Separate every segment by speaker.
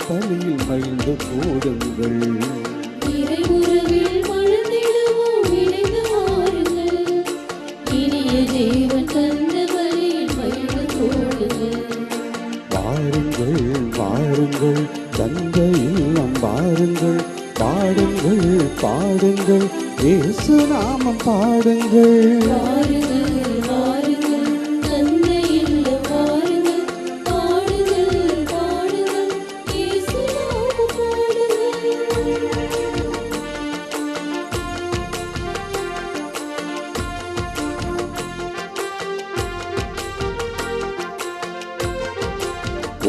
Speaker 1: பலியில் மகிழ்ந்து கூடுங்கள்.
Speaker 2: இறை உறவில் மகிழ்ந்திடுவோம், இணைந்து வாருங்கள். இனிய தேவன் தந்த பலியில் மகிழ்ந்து கூடுங்கள்.
Speaker 1: வாருங்கள் வாருங்கள் தந்தை இல்லம் வாருங்கள், பாடுங்கள் பாடுங்கள் இயேசு நாமம் பாடுங்கள்.
Speaker 2: வாருங்கள் வாருங்கள் தந்தை இல்லம் வாருங்கள், பாடுங்கள் பாடுங்கள் இயேசு நாமம் பாடுங்கள்.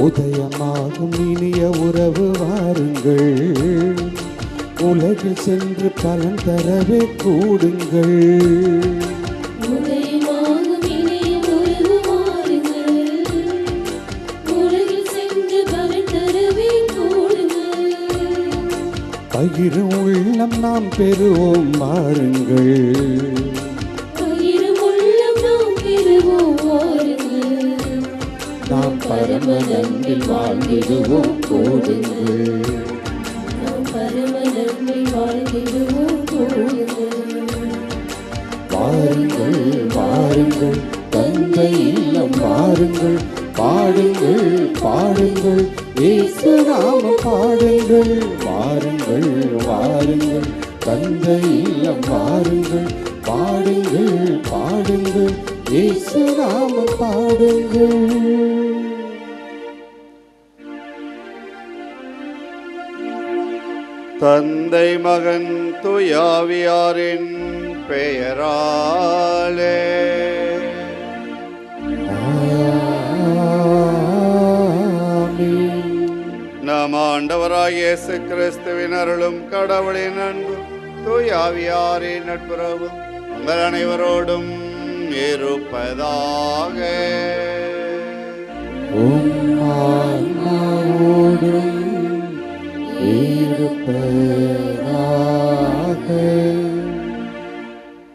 Speaker 1: உதயமாகும் இனிய உறவு வாருங்கள், உலகில் சென்று பலன் தரவே கூடுங்கள்.
Speaker 2: உதயமாகும் இனிய உறவு வாருங்கள், உலகில் சென்று பலன் தரவே கூடுங்கள்.
Speaker 1: பகிரும் உள்ளம் நாம் பெறுவோம் வாருங்கள்,
Speaker 2: பகிரும் உள்ளம் நாம் பெறுவோம் வாருங்கள்.
Speaker 1: நாம் பரமனன்பில் வாழ்ந்திடுவோம் கூடுங்கள்.
Speaker 2: நாம் பரமனன்பில் வாழ்ந்திடுவோம் கூடுங்கள்.
Speaker 1: வாருங்கள் வாருங்கள் தந்தை இல்லம் வாருங்கள், பாடுங்கள் பாடுங்கள் இயேசு நாமம் பாடுங்கள். வாருங்கள் வாருங்கள் தந்தை இல்லம் வாருங்கள், பாடுங்கள் பாடுங்கள் இயேசு நாமம் பாடுங்கள்.
Speaker 3: தந்தை மகன் தூயாவியாரின் பெயராலே
Speaker 1: ஆமென்.
Speaker 3: நம் ஆண்டவராகிய இயேசு கிறிஸ்துவின் அருளும் கடவுளின் அன்பும் தூயாவியாரின் நட்புறவும் உங்கள் அனைவரோடும் இருப்பதாக.
Speaker 1: உம் ஆன்மாவோடும் இருப்பதாக.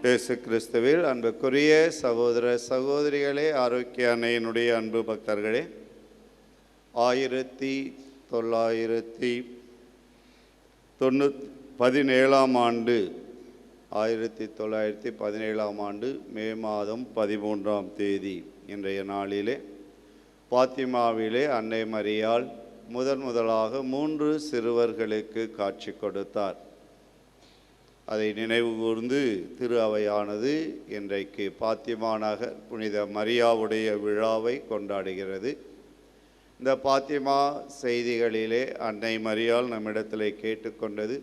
Speaker 3: இயேசு கிறிஸ்துவில் அன்புக்குரிய சகோதர சகோதரிகளே, ஆரோக்கிய அன்னையினுடைய அன்பு பக்தர்களே, 1917 ஆண்டு மே மாதம் 13ஆம் தேதி இன்றைய நாளிலே பாத்திமாவிலே அன்னை மரியாள் முதலாக 3 சிறுவர்களுக்கு காட்சி கொடுத்தார். அதை நினைவு கூர்ந்து திரு அவையானது இன்றைக்கு பாத்திமா நகர் புனித மரியாவுடைய விழாவை கொண்டாடுகிறது. இந்த பாத்திமா செய்திகளிலே அன்னை மரியாள் நம்மிடத்தில் கேட்டுக்கொண்டது,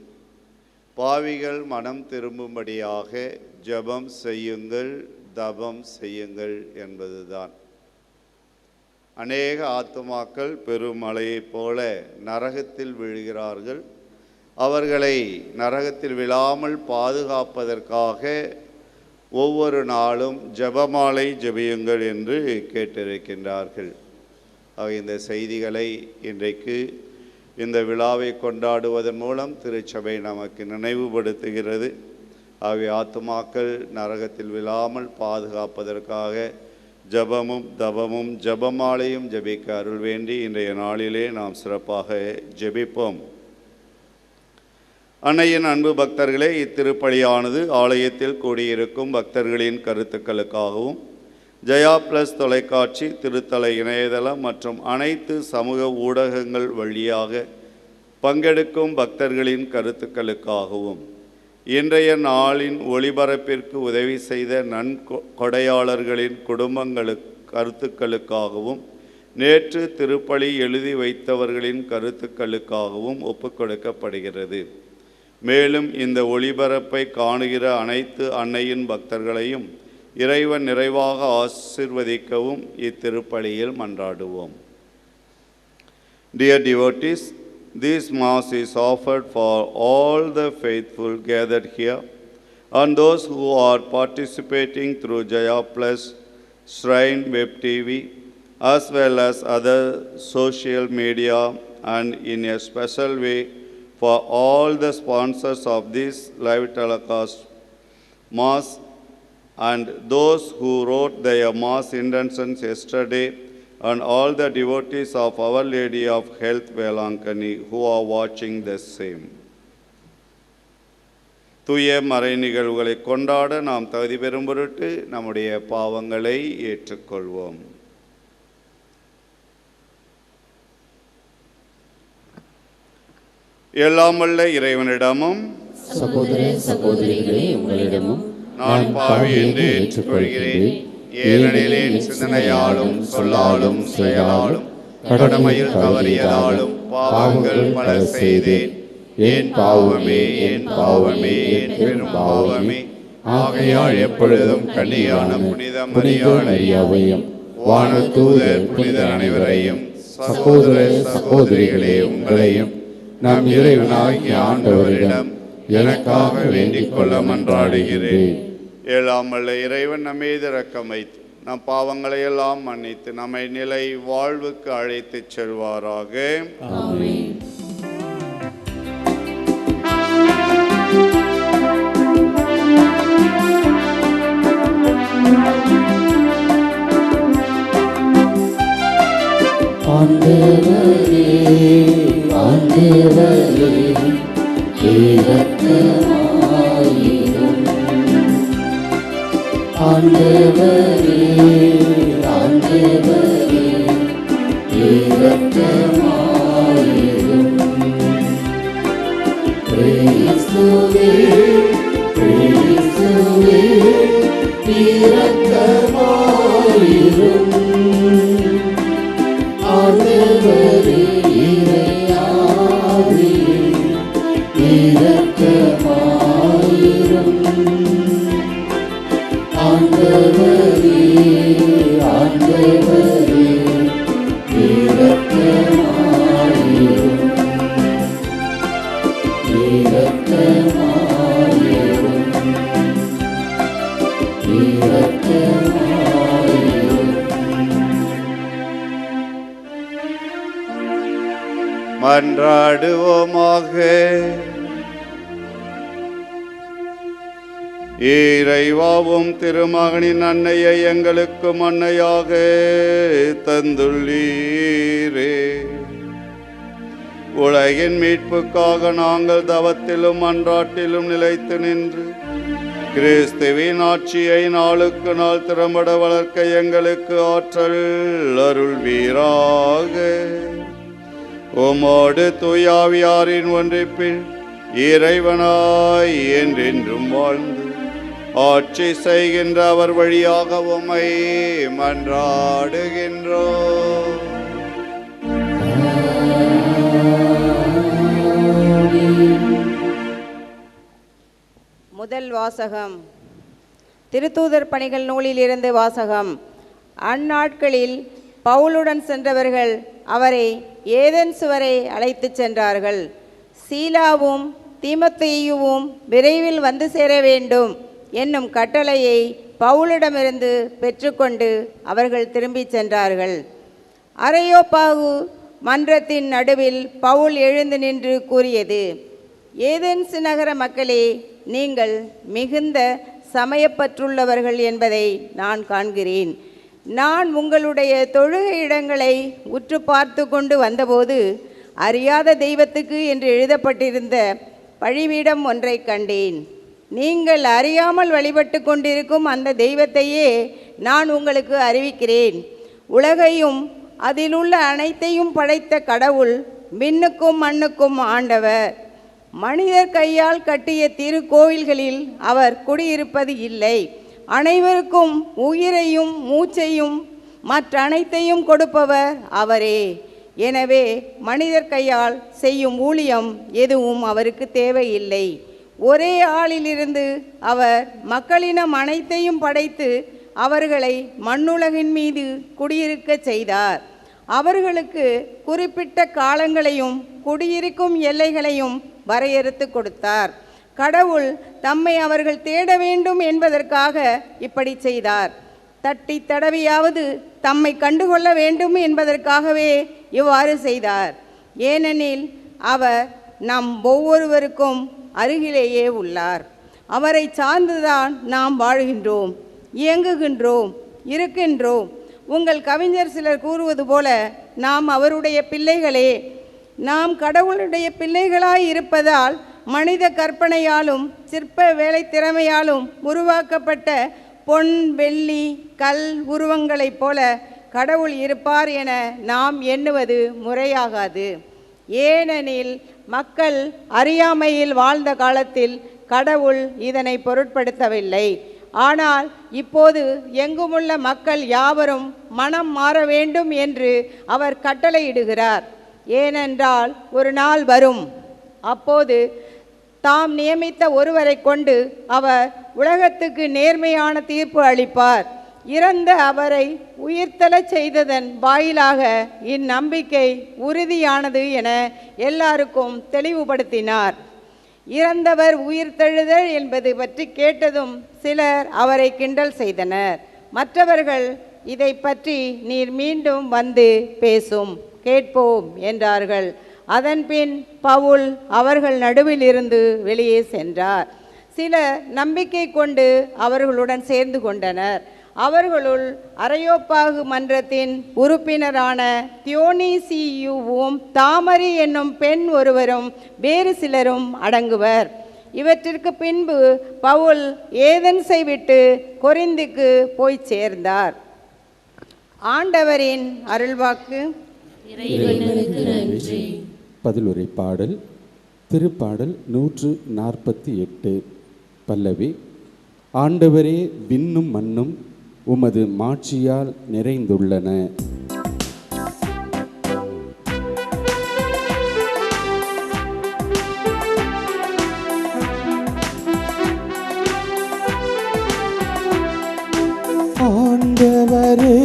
Speaker 3: பாவிகள் மனம் திரும்பும்படியாக ஜெபம் செய்யுங்கள், தபம் செய்யுங்கள் என்பதுதான். அநேக ஆத்துமாக்கள் பெருமழையைப் போல நரகத்தில் விழுகிறார்கள். அவர்களை நரகத்தில் விழாமல் பாதுகாப்பதற்காக ஒவ்வொரு நாளும் ஜெபமாலை ஜெபியுங்கள் என்று கேட்டிருக்கின்றார்கள். ஆக இந்த செய்திகளை இன்றைக்கு இந்த விழாவை கொண்டாடுவதன் மூலம் திருச்சபை நமக்கு நினைவுபடுத்துகிறது. ஆகவே ஆத்துமாக்கள் நரகத்தில் விழாமல் பாதுகாப்பதற்காக ஜபமும் தபமும் ஜபமாலையும் ஜபிக்க அருள் வேண்டி இன்றைய நாளிலே நாம் சிறப்பாக ஜெபிப்போம். அன்னையின் அன்பு பக்தர்களே, இத்திருப்பலியானது ஆலயத்தில் கூடியிருக்கும் பக்தர்களின் கருத்துக்களுக்காகவும் ஜெயா ப்ளஸ் தொலைக்காட்சி, திருத்தல இணையதளம் மற்றும் அனைத்து சமூக ஊடகங்கள் வழியாக பங்கெடுக்கும் பக்தர்களின் கருத்துக்களுக்காகவும் இன்றைய நாளின் ஒளிபரப்பிற்கு உதவி செய்த நன்கொடையாளர்களின் குடும்பங்களுக்கு கருத்துக்களுக்காகவும் நேற்று திருப்பலி எழுதி வைத்தவர்களின் கருத்துக்களுக்காகவும் ஒப்புக்கொடுக்கப்படுகிறது. மேலும் இந்த ஒளிபரப்பை காணுகிற அனைத்து அன்னையின் பக்தர்களையும் இறைவன் நிறைவாக ஆசீர்வதிக்கவும் இத்திருப்பலியில் மன்றாடுவோம். Dear devotees, this Mass is offered for all the faithful gathered here and those who are participating through Jaya Plus, Shrine Web TV, as well as other social media, and in a special way for all the sponsors of this live telecast Mass and those who wrote their Mass intentions yesterday and all the devotees of Our Lady of Health Velankani who are watching the same. தூய மறை நிகழ்வுகளை கொண்டாட நாம் தகுதி பெறும் பொருட்டு நம்முடைய பாவங்களை ஏற்றுக்கொள்வோம். எல்லாம் வல்ல இறைவனிடமும்
Speaker 1: சகோதர சகோதரிகளே உங்களிடமும்
Speaker 3: நான் பாவி என்று ஏற்றுக்கொள்கிறேன். ஏனெனில் என் சிந்தனையாலும் சொல்லாலும் செயலாலும் கடமையில் தவறியதாலும் பாவங்கள் பல செய்தேன். என் பாவமே என் பாவமே என் பெரும் பாவமே. ஆகையால் எப்பொழுதும் கன்னியான புனித மரியாதையும் வானதூதர் புனிதர் அனைவரையும் சகோதர சகோதரிகளே உங்களையும் நம் இறைவனாகிய ஆண்டவரிடம் எனக்காக வேண்டிக் கொள்ள மன்றாடுகிறேன். எல்லாம் வல்ல இறைவன் நம்மை இரக்கம் வைத்து நம் பாவங்களை எல்லாம் மன்னித்து நம்மை நிலை வாழ்வுக்கு அழைத்துச் செல்வாராக.
Speaker 2: ஆமென்.
Speaker 1: ஆண்டவரே ஆண்டவரே இரக்கமாயிரும். ஆண்டவரே ஆண்டவரே இரக்கமாயிரும். கிறிஸ்துவே கிறிஸ்துவே இரக்கமாயிரும். ஆண்டவரே இறையாவே இரக்கமாயிரும். ஆண்டவரே ஆண்டவரே இரக்கமாயிரும். இரக்கமாயிரும். இரக்கமாயிரும்.
Speaker 3: மன்றாடுவோமாக. இறைவாவும் திருமகனின் அன்னையை எங்களுக்கு அன்னையாக தந்துள்ளீரே. உலகின் மீட்புக்காக நாங்கள் தவத்திலும் மன்றாட்டிலும் நிலைத்து நின்று கிறிஸ்துவின் ஆட்சியை நாளுக்கு நாள் திறம்பட வளர்க்க எங்களுக்கு ஆற்றல் அருள்வீராக. உமோடு தூயாவியாரின் ஒன்றிப்பில் இறைவனாய் என்றென்றும் வாழ்ந்து ஆட்சி செய்கின்ற அவர் வழியாக உம்மை மன்றாடுகின்றோம்.
Speaker 4: முதல் வாசகம். திருத்தூதர் பணிகள் நூலிலிருந்து வாசகம். அந்நாட்களில் பவுலுடன் சென்றவர்கள் அவரை ஏதென்ஸ் வரை அழைத்துச் சென்றார்கள். சீலாவும் தீமோத்தேயுவும் விரைவில் வந்து சேர வேண்டும் என்னும் கட்டளையை பவுலிடமிருந்து பெற்றுக்கொண்டு அவர்கள் திரும்பிச் சென்றார்கள். அரையோப்பாகு மன்றத்தின் நடுவில் பவுல் எழுந்து நின்று கூறியது, ஏதென்ஸ் நகர மக்களே, நீங்கள் மிகுந்த சமயப்பற்றுள்ளவர்கள் என்பதை நான் காண்கிறேன். நான் உங்களுடைய தொழுகை இடங்களை உற்று பார்த்து கொண்டு வந்தபோது அறியாத தெய்வத்துக்கு என்று எழுதப்பட்டிருந்த பழிபீடம் ஒன்றை கண்டேன். நீங்கள் அறியாமல் வழிபட்டு கொண்டிருக்கும் அந்த தெய்வத்தையே நான் உங்களுக்கு அறிவிக்கிறேன். உலகையும் அதிலுள்ள அனைத்தையும் படைத்த கடவுள் விண்ணுக்கும் மண்ணுக்கும் ஆண்டவர். மனிதர் கையால் கட்டிய திருக்கோவில்களில் அவர் குடியிருப்பது இல்லை. அனைவருக்கும் உயிரையும் மூச்சையும் மற்ற அனைத்தையும் கொடுப்பவர் அவரே. எனவே மனிதர் கையால் செய்யும் ஊழியம் எதுவும் அவருக்கு தேவையில்லை. ஒரே ஆளிலிருந்து அவர் மக்களினம் அனைத்தையும் படைத்து அவர்களை மண்ணுலகின் மீது குடியிருக்க செய்தார். அவர்களுக்கு குறிப்பிட்ட காலங்களையும் குடியிருக்கும் எல்லைகளையும் வரையறுத்து கொடுத்தார். கடவுள் தம்மை அவர்கள் தேட வேண்டும் என்பதற்காக இப்படி செய்தார். தட்டி தடவியாவது தம்மை கண்டுகொள்ள வேண்டும் என்பதற்காகவே இவ்வாறு செய்தார். ஏனெனில் அவர் நம் ஒவ்வொருவருக்கும் அருகிலேயே உள்ளார். அவரை சார்ந்துதான் நாம் வாழ்கின்றோம், இயங்குகின்றோம், இருக்கின்றோம். உங்கள் கவிஞர் சிலர் கூறுவது போல நாம் அவருடைய பிள்ளைகளே. நாம் கடவுளுடைய பிள்ளைகளாய் இருப்பதால் மனித கற்பனையாலும் சிற்ப வேலை திறமையாலும் உருவாக்கப்பட்ட பொன், வெள்ளி, கல் உருவங்களைப் போல கடவுள் இருப்பார் என நாம் எண்ணுவது முறையாகாது. ஏனெனில் மக்கள் அறியாமையில் வாழ்ந்த காலத்தில் கடவுள் இதனை பொருட்படுத்தவில்லை. ஆனால் இப்போது எங்குமுள்ள மக்கள் யாவரும் மனம் மாற வேண்டும் என்று அவர் கட்டளையிடுகிறார். ஏனென்றால் ஒரு நாள் வரும், அப்போது தாம் நியமித்த ஒருவரை கொண்டு அவர் உலகத்துக்கு நேர்மையான தீர்ப்பு அளிப்பார். இறந்த அவரை உயிர்த்தெழச் செய்ததன் வாயிலாக இந்நம்பிக்கை உறுதியானது என எல்லாருக்கும் தெளிவுபடுத்தினார். இறந்தவர் உயிர்த்தெழுதல் என்பது பற்றி கேட்டதும் சிலர் அவரை கிண்டல் செய்தனர். மற்றவர்கள் இதை பற்றி நீர் மீண்டும் வந்து பேசும், கேட்போம் என்றார்கள். அதன்பின் பவுல் அவர்கள் நடுவில் இருந்து வெளியே சென்றார். சிலர் நம்பிக்கை கொண்டு அவர்களுடன் சேர்ந்து கொண்டனர். அவர்களுள் அரையோப்பாகு மன்றத்தின் உறுப்பினரான தியோனீசியுவும் தாமரி என்னும் பெண் ஒருவரும் வேறு சிலரும் அடங்குவர். இவற்றிற்கு பின்பு பவுல் ஏதென்ஸை விட்டு கொரிந்துக்கு போய் சேர்ந்தார். ஆண்டவரின் அருள்வாக்கு.
Speaker 2: இறைவனுக்கு நன்றி.
Speaker 1: பதிலுரை பாடல். திருப்பாடல் 148. பல்லவி. ஆண்டவரே, விண்ணும் மண்ணும் உமது மாட்சியால் நிறைந்துள்ளன. ஆண்டவரே,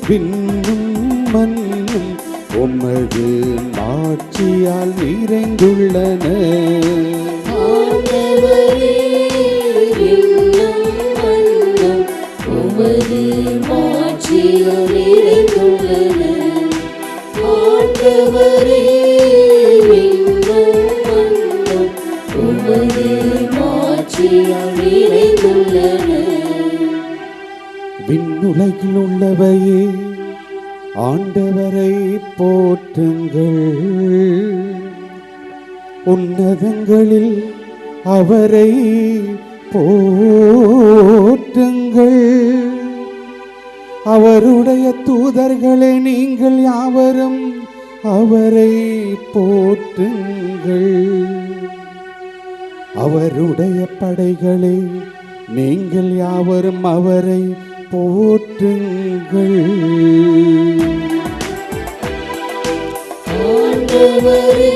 Speaker 1: விண்ணும் மண்ணும் உமது மாட்சியால் நிறைந்துள்ளன.
Speaker 2: ஆண்டவரே, விண்ணும் மண்ணும் உமது மாட்சியால் நிறைந்துள்ளன. ஆண்டவரே, விண்ணும் மண்ணும் உமது மாட்சியால் நிறைந்துள்ளன.
Speaker 1: விண்ணுலகில் உள்ளவையே ஆண்டவரை போற்றுங்கள். உன்னதங்களில் அவரை போற்றுங்கள். அவருடைய தூதர்களே, நீங்கள் யாவரும் அவரை போற்றுங்கள். அவருடைய படைகளே, நீங்கள் யாவரும் அவரை போற்றுங்கள்.
Speaker 2: ஆண்டவரே,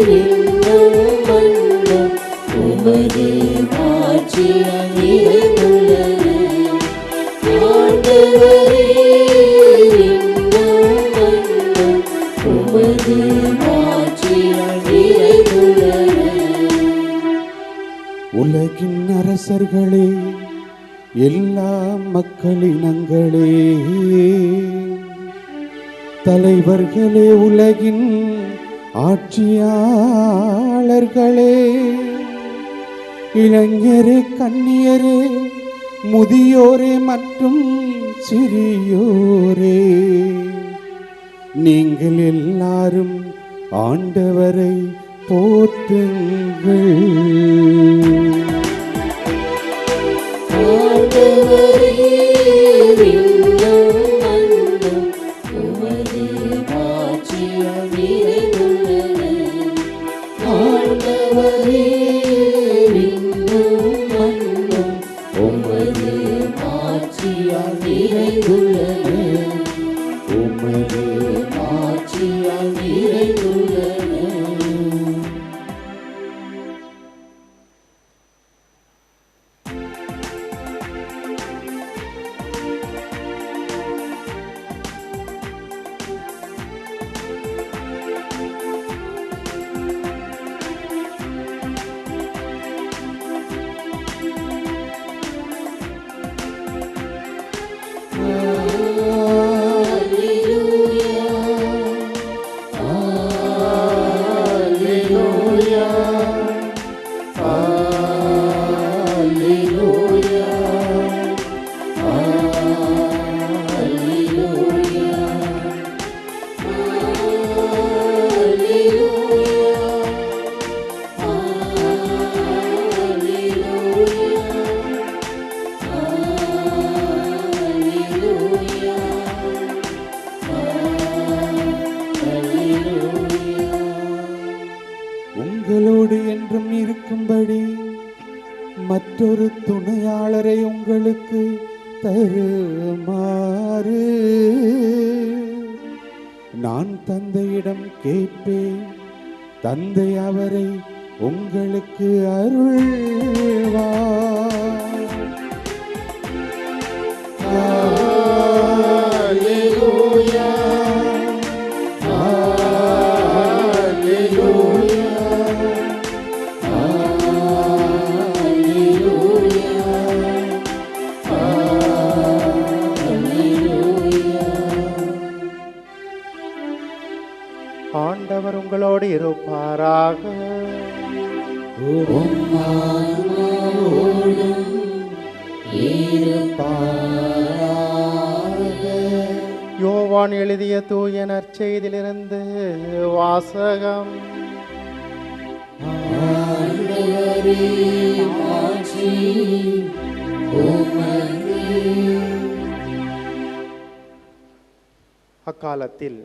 Speaker 2: விண்ணும் மண்ணும் உமது மாட்சியால் நிறைந்துள்ளன. ஆண்டவரே, விண்ணும் மண்ணும் உமது மாட்சியால் நிறைந்துள்ளன.
Speaker 1: உலகின் அரசர்களே, எல்லா மக்களினங்களே, தலைவர்களே, உலகின் ஆட்சியாளர்களே, இளைஞரே, கன்னியரே, முதியோரே மற்றும் சிறியோரே, நீங்கள் எல்லாரும் ஆண்டவரை போற்றுங்கள்.
Speaker 2: ஆண்டவரே, விண்ணும் மண்ணும் உமது மாட்சியால் நிறைந்துள்ளன. ஆண்டவரே, விண்ணும் மண்ணும் உமது மாட்சியால் நிறைந்துள்ளன. உமது மாட்சியால் நிறைந்துள்ளன.
Speaker 1: இருக்கும்படி மற்றொரு துணையாளரை உங்களுக்கு தருமாறு நான் தந்தையிடம் கேட்பேன். தந்தை அவரை உங்களுக்கு அருள்வார்.
Speaker 5: ஆண்டவர் உங்களோடு இருப்பாராக. யோவான் எழுதிய தூய நற்செய்தியிலிருந்து வாசகம். அக்காலத்தில்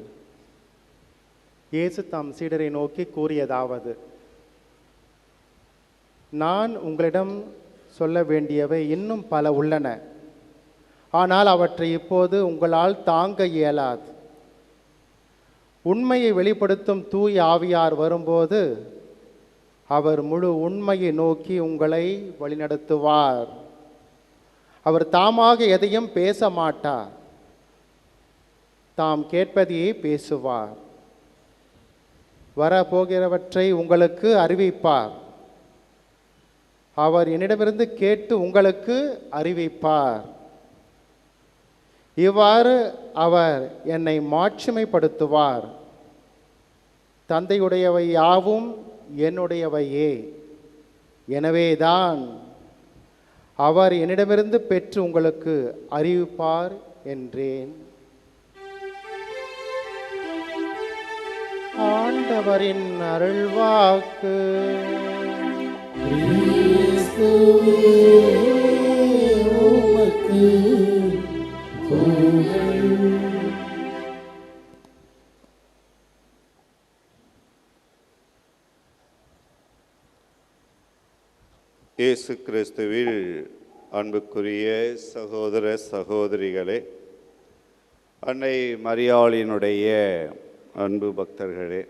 Speaker 5: இயேசு தம் சீடரை நோக்கி கூறியதாவது: நான் உங்களிடம் சொல்ல வேண்டியவை இன்னும் பல உள்ளன, ஆனால் அவற்றை இப்போது உங்களால் தாங்க இயலாது. உண்மையை வெளிப்படுத்தும் தூய ஆவியார் வரும்போது அவர் முழு உண்மையை நோக்கி உங்களை வழிநடத்துவார். அவர் தாமாக எதையும் பேச மாட்டார், தாம் கேட்பதையே பேசுவார். வரப்போகிறவற்றை உங்களுக்கு அறிவிப்பார். அவர் என்னிடமிருந்து கேட்டு உங்களுக்கு அறிவிப்பார். இவ்வாறு அவர் என்னை மாட்சிமைப்படுத்துவார். தந்தையுடையவை யாவும் என்னுடையவையே. எனவேதான் அவர் என்னிடமிருந்து பெற்று உங்களுக்கு அறிவிப்பார் என்றேன். ஆண்டவரின் அருள்வாக்கு.
Speaker 3: இயேசு கிறிஸ்துவில் அன்புக்குரிய சகோதர சகோதரிகளே, அன்னை மரியாளினுடைய அன்பு பக்தர்களே,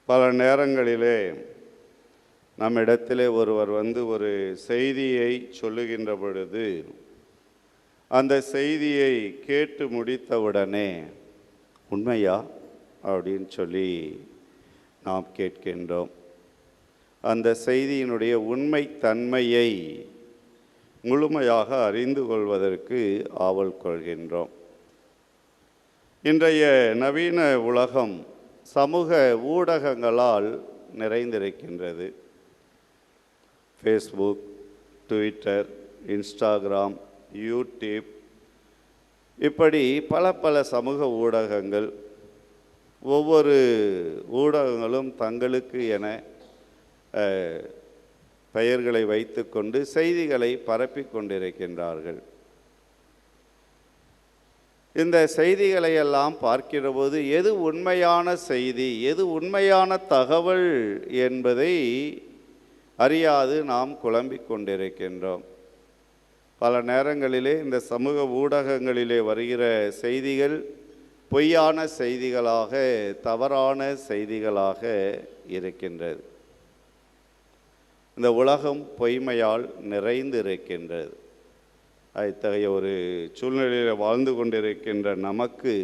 Speaker 3: பல நேரங்களிலே நம்மிடத்திலே ஒருவர் வந்து ஒரு செய்தியை சொல்லுகின்ற பொழுது அந்த செய்தியை கேட்டு முடித்தவுடனே உண்மையா அப்படின்னு சொல்லி நாம் கேட்கின்றோம். அந்த செய்தியினுடைய உண்மை தன்மையை முழுமையாக அறிந்து கொள்வதற்கு ஆவல் கொள்கின்றோம். இன்றைய நவீன உலகம் சமூக ஊடகங்களால் நிறைந்திருக்கின்றது. ஃபேஸ்புக், ட்விட்டர், இன்ஸ்டாகிராம், யூடியூப், இப்படி பல சமூக ஊடகங்கள். ஒவ்வொரு ஊடகங்களும் தங்களுக்கு என பெயர்களை வைத்துக்கொண்டு செய்திகளை பரப்பி கொண்டிருக்கின்றார்கள். இந்த செய்திகளை எல்லாம் பார்க்கிற போது எது உண்மையான செய்தி, எது உண்மையான தகவல் என்பதை அறியாது நாம் குழம்பிக் கொண்டிருக்கின்றோம். பல நேரங்களிலே இந்த சமூக ஊடகங்களிலே வருகிற செய்திகள் பொய்யான செய்திகளாக, தவறான செய்திகளாக இருக்கின்றது. இந்த உலகம் பொய்மையால் நிறைந்திருக்கின்றது. இத்தகைய ஒரு சூழ்நிலையில் வாழ்ந்து கொண்டிருக்கின்ற நமக்கு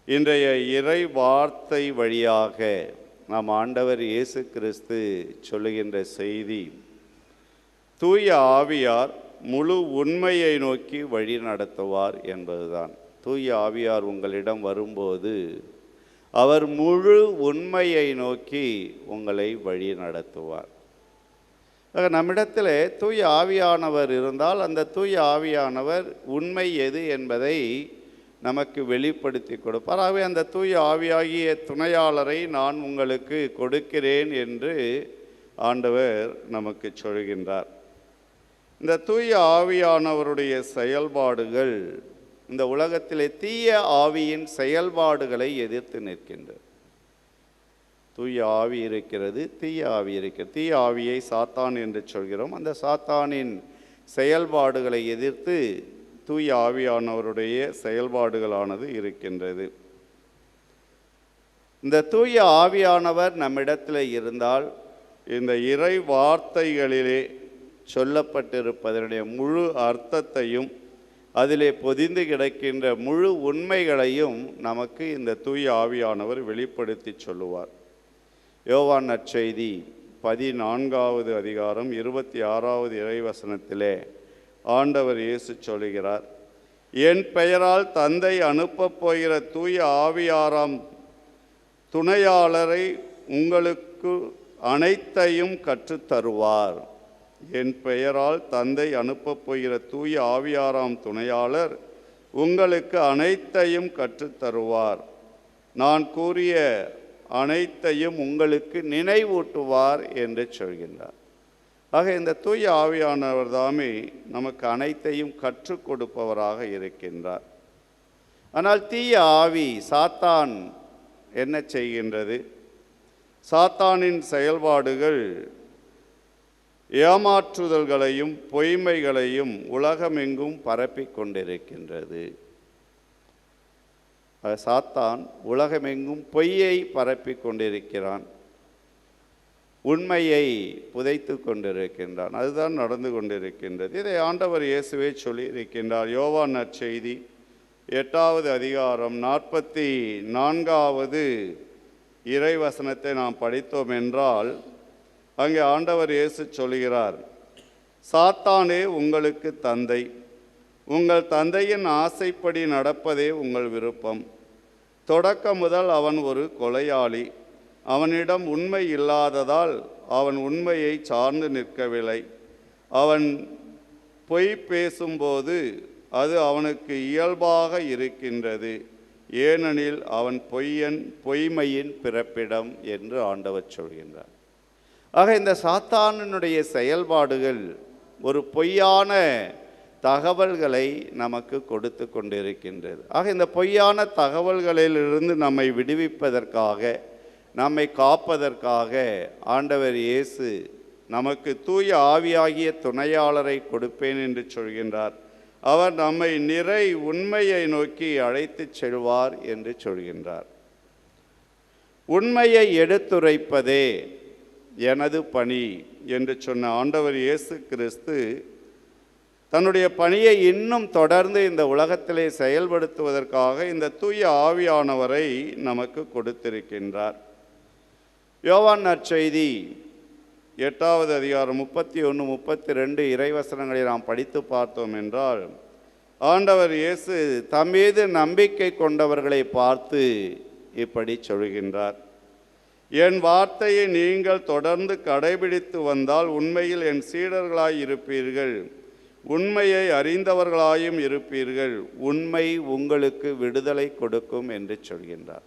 Speaker 3: இன்றைய இறை வார்த்தை வழியாக நம் ஆண்டவர் இயேசு கிறிஸ்து சொல்லுகின்ற செய்தி, தூய ஆவியார் முழு உண்மையை நோக்கி வழி நடத்துவார் என்பதுதான். தூய ஆவியார் உங்களிடம் வரும்போது அவர் முழு உண்மையை நோக்கி உங்களை வழி நடத்துவார். நம்மிடத்தில் தூய ஆவியானவர் இருந்தால் அந்த தூய ஆவியானவர் உண்மை எது என்பதை நமக்கு வெளிப்படுத்தி கொடுப்பார். ஆகவே அந்த தூய ஆவியாகிய துணையாளரை நான் உங்களுக்கு கொடுக்கிறேன் என்று ஆண்டவர் நமக்கு சொல்கின்றார். இந்த தூய ஆவியானவருடைய செயல்பாடுகள் இந்த உலகத்திலே தீய ஆவியின் செயல்பாடுகளை எதிர்த்து நிற்கின்றது. தூய ஆவி இருக்கிறது, தீய ஆவி இருக்கிறது. தீய ஆவியை சாத்தான் என்று சொல்கிறோம். அந்த சாத்தானின் செயல்பாடுகளை எதிர்த்து தூய ஆவியானவருடைய செயல்பாடுகளானது இருக்கின்றது. இந்த தூய ஆவியானவர் நம்மிடத்தில் இருந்தால் இந்த இறை வார்த்தைகளிலே சொல்லப்பட்டிருப்பதனுடைய முழு அர்த்தத்தையும் அதிலே பொதிந்து கிடக்கின்ற முழு உண்மைகளையும் நமக்கு இந்த தூய ஆவியானவர் வெளிப்படுத்தி சொல்லுவார். யோவான் நற்செய்தி 14வது அதிகாரம் 26வது இறைவசனத்திலே ஆண்டவர் இயேசு சொல்லுகிறார், என் பெயரால் தந்தை அனுப்பப் போகிற தூய ஆவியாராம் துணையாளரை உங்களுக்கு அனைத்தையும் கற்றுத்தருவார். என் பெயரால் தந்தை அனுப்பப் போகிற தூய ஆவியாராம் துணையாளர் உங்களுக்கு அனைத்தையும் கற்றுத்தருவார். நான் கூறிய அனைத்தையும் உங்களுக்கு நினைவூட்டுவார் என்று சொல்கின்றார். ஆக இந்த தூய ஆவியானவர் தாமே நமக்கு அனைத்தையும் கற்றுக் கொடுப்பவராக இருக்கின்றார். ஆனால் தீய ஆவி சாத்தான் என்ன செய்கின்றது? சாத்தானின் செயல்பாடுகள் ஏமாற்றுதல்களையும் பொய்மைகளையும் உலகமெங்கும் பரப்பிக் கொண்டிருக்கின்றது. சாத்தான் உலகமெங்கும் பொய்யை பரப்பி கொண்டிருக்கிறான், உண்மையை புதைத்து கொண்டிருக்கின்றான். அதுதான் நடந்து கொண்டிருக்கின்றது. இதை ஆண்டவர் இயேசுவே சொல்லி இருக்கின்றார். யோவான் நற்செய்தி 8வது அதிகாரம் 44வது இறைவசனத்தை நாம் படித்தோம் என்றால் அங்கே ஆண்டவர் இயேசு சொல்கிறார், சாத்தானே உங்களுக்கு தந்தை, உங்கள் தந்தையின் ஆசைப்படி நடப்பதே உங்கள் விருப்பம். தொடக்கம் முதல் அவன் ஒரு கொலையாளி. அவனிடம் உண்மை இல்லாததால் அவன் உண்மையை சார்ந்து நிற்கவில்லை. அவன் பொய் பேசும்போது அது அவனுக்கு இயல்பாக இருக்கின்றது, ஏனெனில் அவன் பொய்மையின் பிறப்பிடம் என்று ஆண்டவர் சொல்கின்றார். ஆக இந்த சாத்தானினுடைய செயல்பாடுகள் ஒரு பொய்யான தகவல்களை நமக்கு கொடுத்து கொண்டிருக்கின்றது. ஆக இந்த பொய்யான தகவல்களிலிருந்து நம்மை விடுவிப்பதற்காக, நம்மை காப்பதற்காக ஆண்டவர் இயேசு நமக்கு தூய ஆவியாகிய துணையாளரை கொடுப்பேன் என்று சொல்கின்றார். அவர் நம்மை நிறை உண்மையை நோக்கி அழைத்து செல்வார் என்று சொல்கின்றார். உண்மையை எடுத்துரைப்பதே எனது பணி என்று சொன்ன ஆண்டவர் இயேசு கிறிஸ்து தன்னுடைய பணியை இன்னும் தொடர்ந்து இந்த உலகத்திலே செயல்படுத்துவதற்காக இந்த தூய ஆவியானவரை நமக்கு கொடுத்திருக்கின்றார். யோவான் நற்செய்தி 8வது அதிகாரம் 31, 32 இறைவசனங்களை நாம் படித்து பார்த்தோம் என்றால் ஆண்டவர் இயேசு தம்மீது நம்பிக்கை கொண்டவர்களை பார்த்து இப்படி சொல்கின்றார், என் வார்த்தையை நீங்கள் தொடர்ந்து கடைபிடித்து வந்தால் உண்மையில் என் சீடர்களாய் இருப்பீர்கள், உண்மையை அறிந்தவர்களாயும் இருப்பீர்கள், உண்மை உங்களுக்கு விடுதலை கொடுக்கும் என்று சொல்கின்றார்.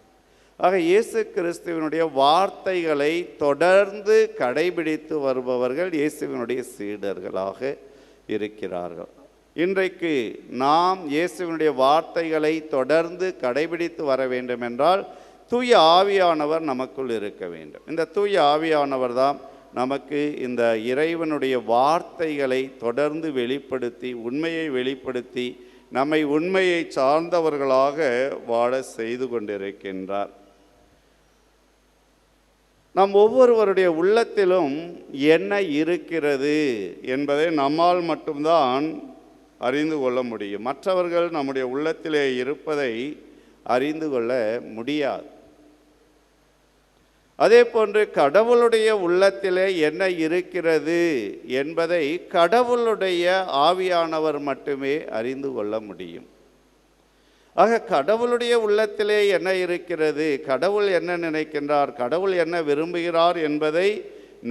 Speaker 3: ஆக இயேசு கிறிஸ்துவினுடைய வார்த்தைகளை தொடர்ந்து கடைபிடித்து வருபவர்கள் இயேசுவினுடைய சீடர்களாக இருக்கிறார்கள். இன்றைக்கு நாம் இயேசுவினுடைய வார்த்தைகளை தொடர்ந்து கடைபிடித்து வர வேண்டும் என்றால் தூய ஆவியானவர் நமக்குள் இருக்க வேண்டும். இந்த தூய ஆவியானவர் தான் நமக்கு இந்த இறைவனுடைய வார்த்தைகளை தொடர்ந்து வெளிப்படுத்தி, உண்மையை வெளிப்படுத்தி, நம்மை உண்மையை சார்ந்தவர்களாக வாழ செய்து கொண்டிருக்கின்றார். நம் ஒவ்வொருவருடைய உள்ளத்திலும் என்ன இருக்கிறது என்பதை நம்மால் மட்டும்தான் அறிந்து கொள்ள முடியும். மற்றவர்கள் நம்முடைய உள்ளத்திலே இருப்பதை அறிந்து கொள்ள முடியாது. அதே போன்று கடவுளுடைய உள்ளத்திலே என்ன இருக்கிறது என்பதை கடவுளுடைய ஆவியானவர் மட்டுமே அறிந்து கொள்ள முடியும். ஆக கடவுளுடைய உள்ளத்திலே என்ன இருக்கிறது, கடவுள் என்ன நினைக்கின்றார், கடவுள் என்ன விரும்புகிறார் என்பதை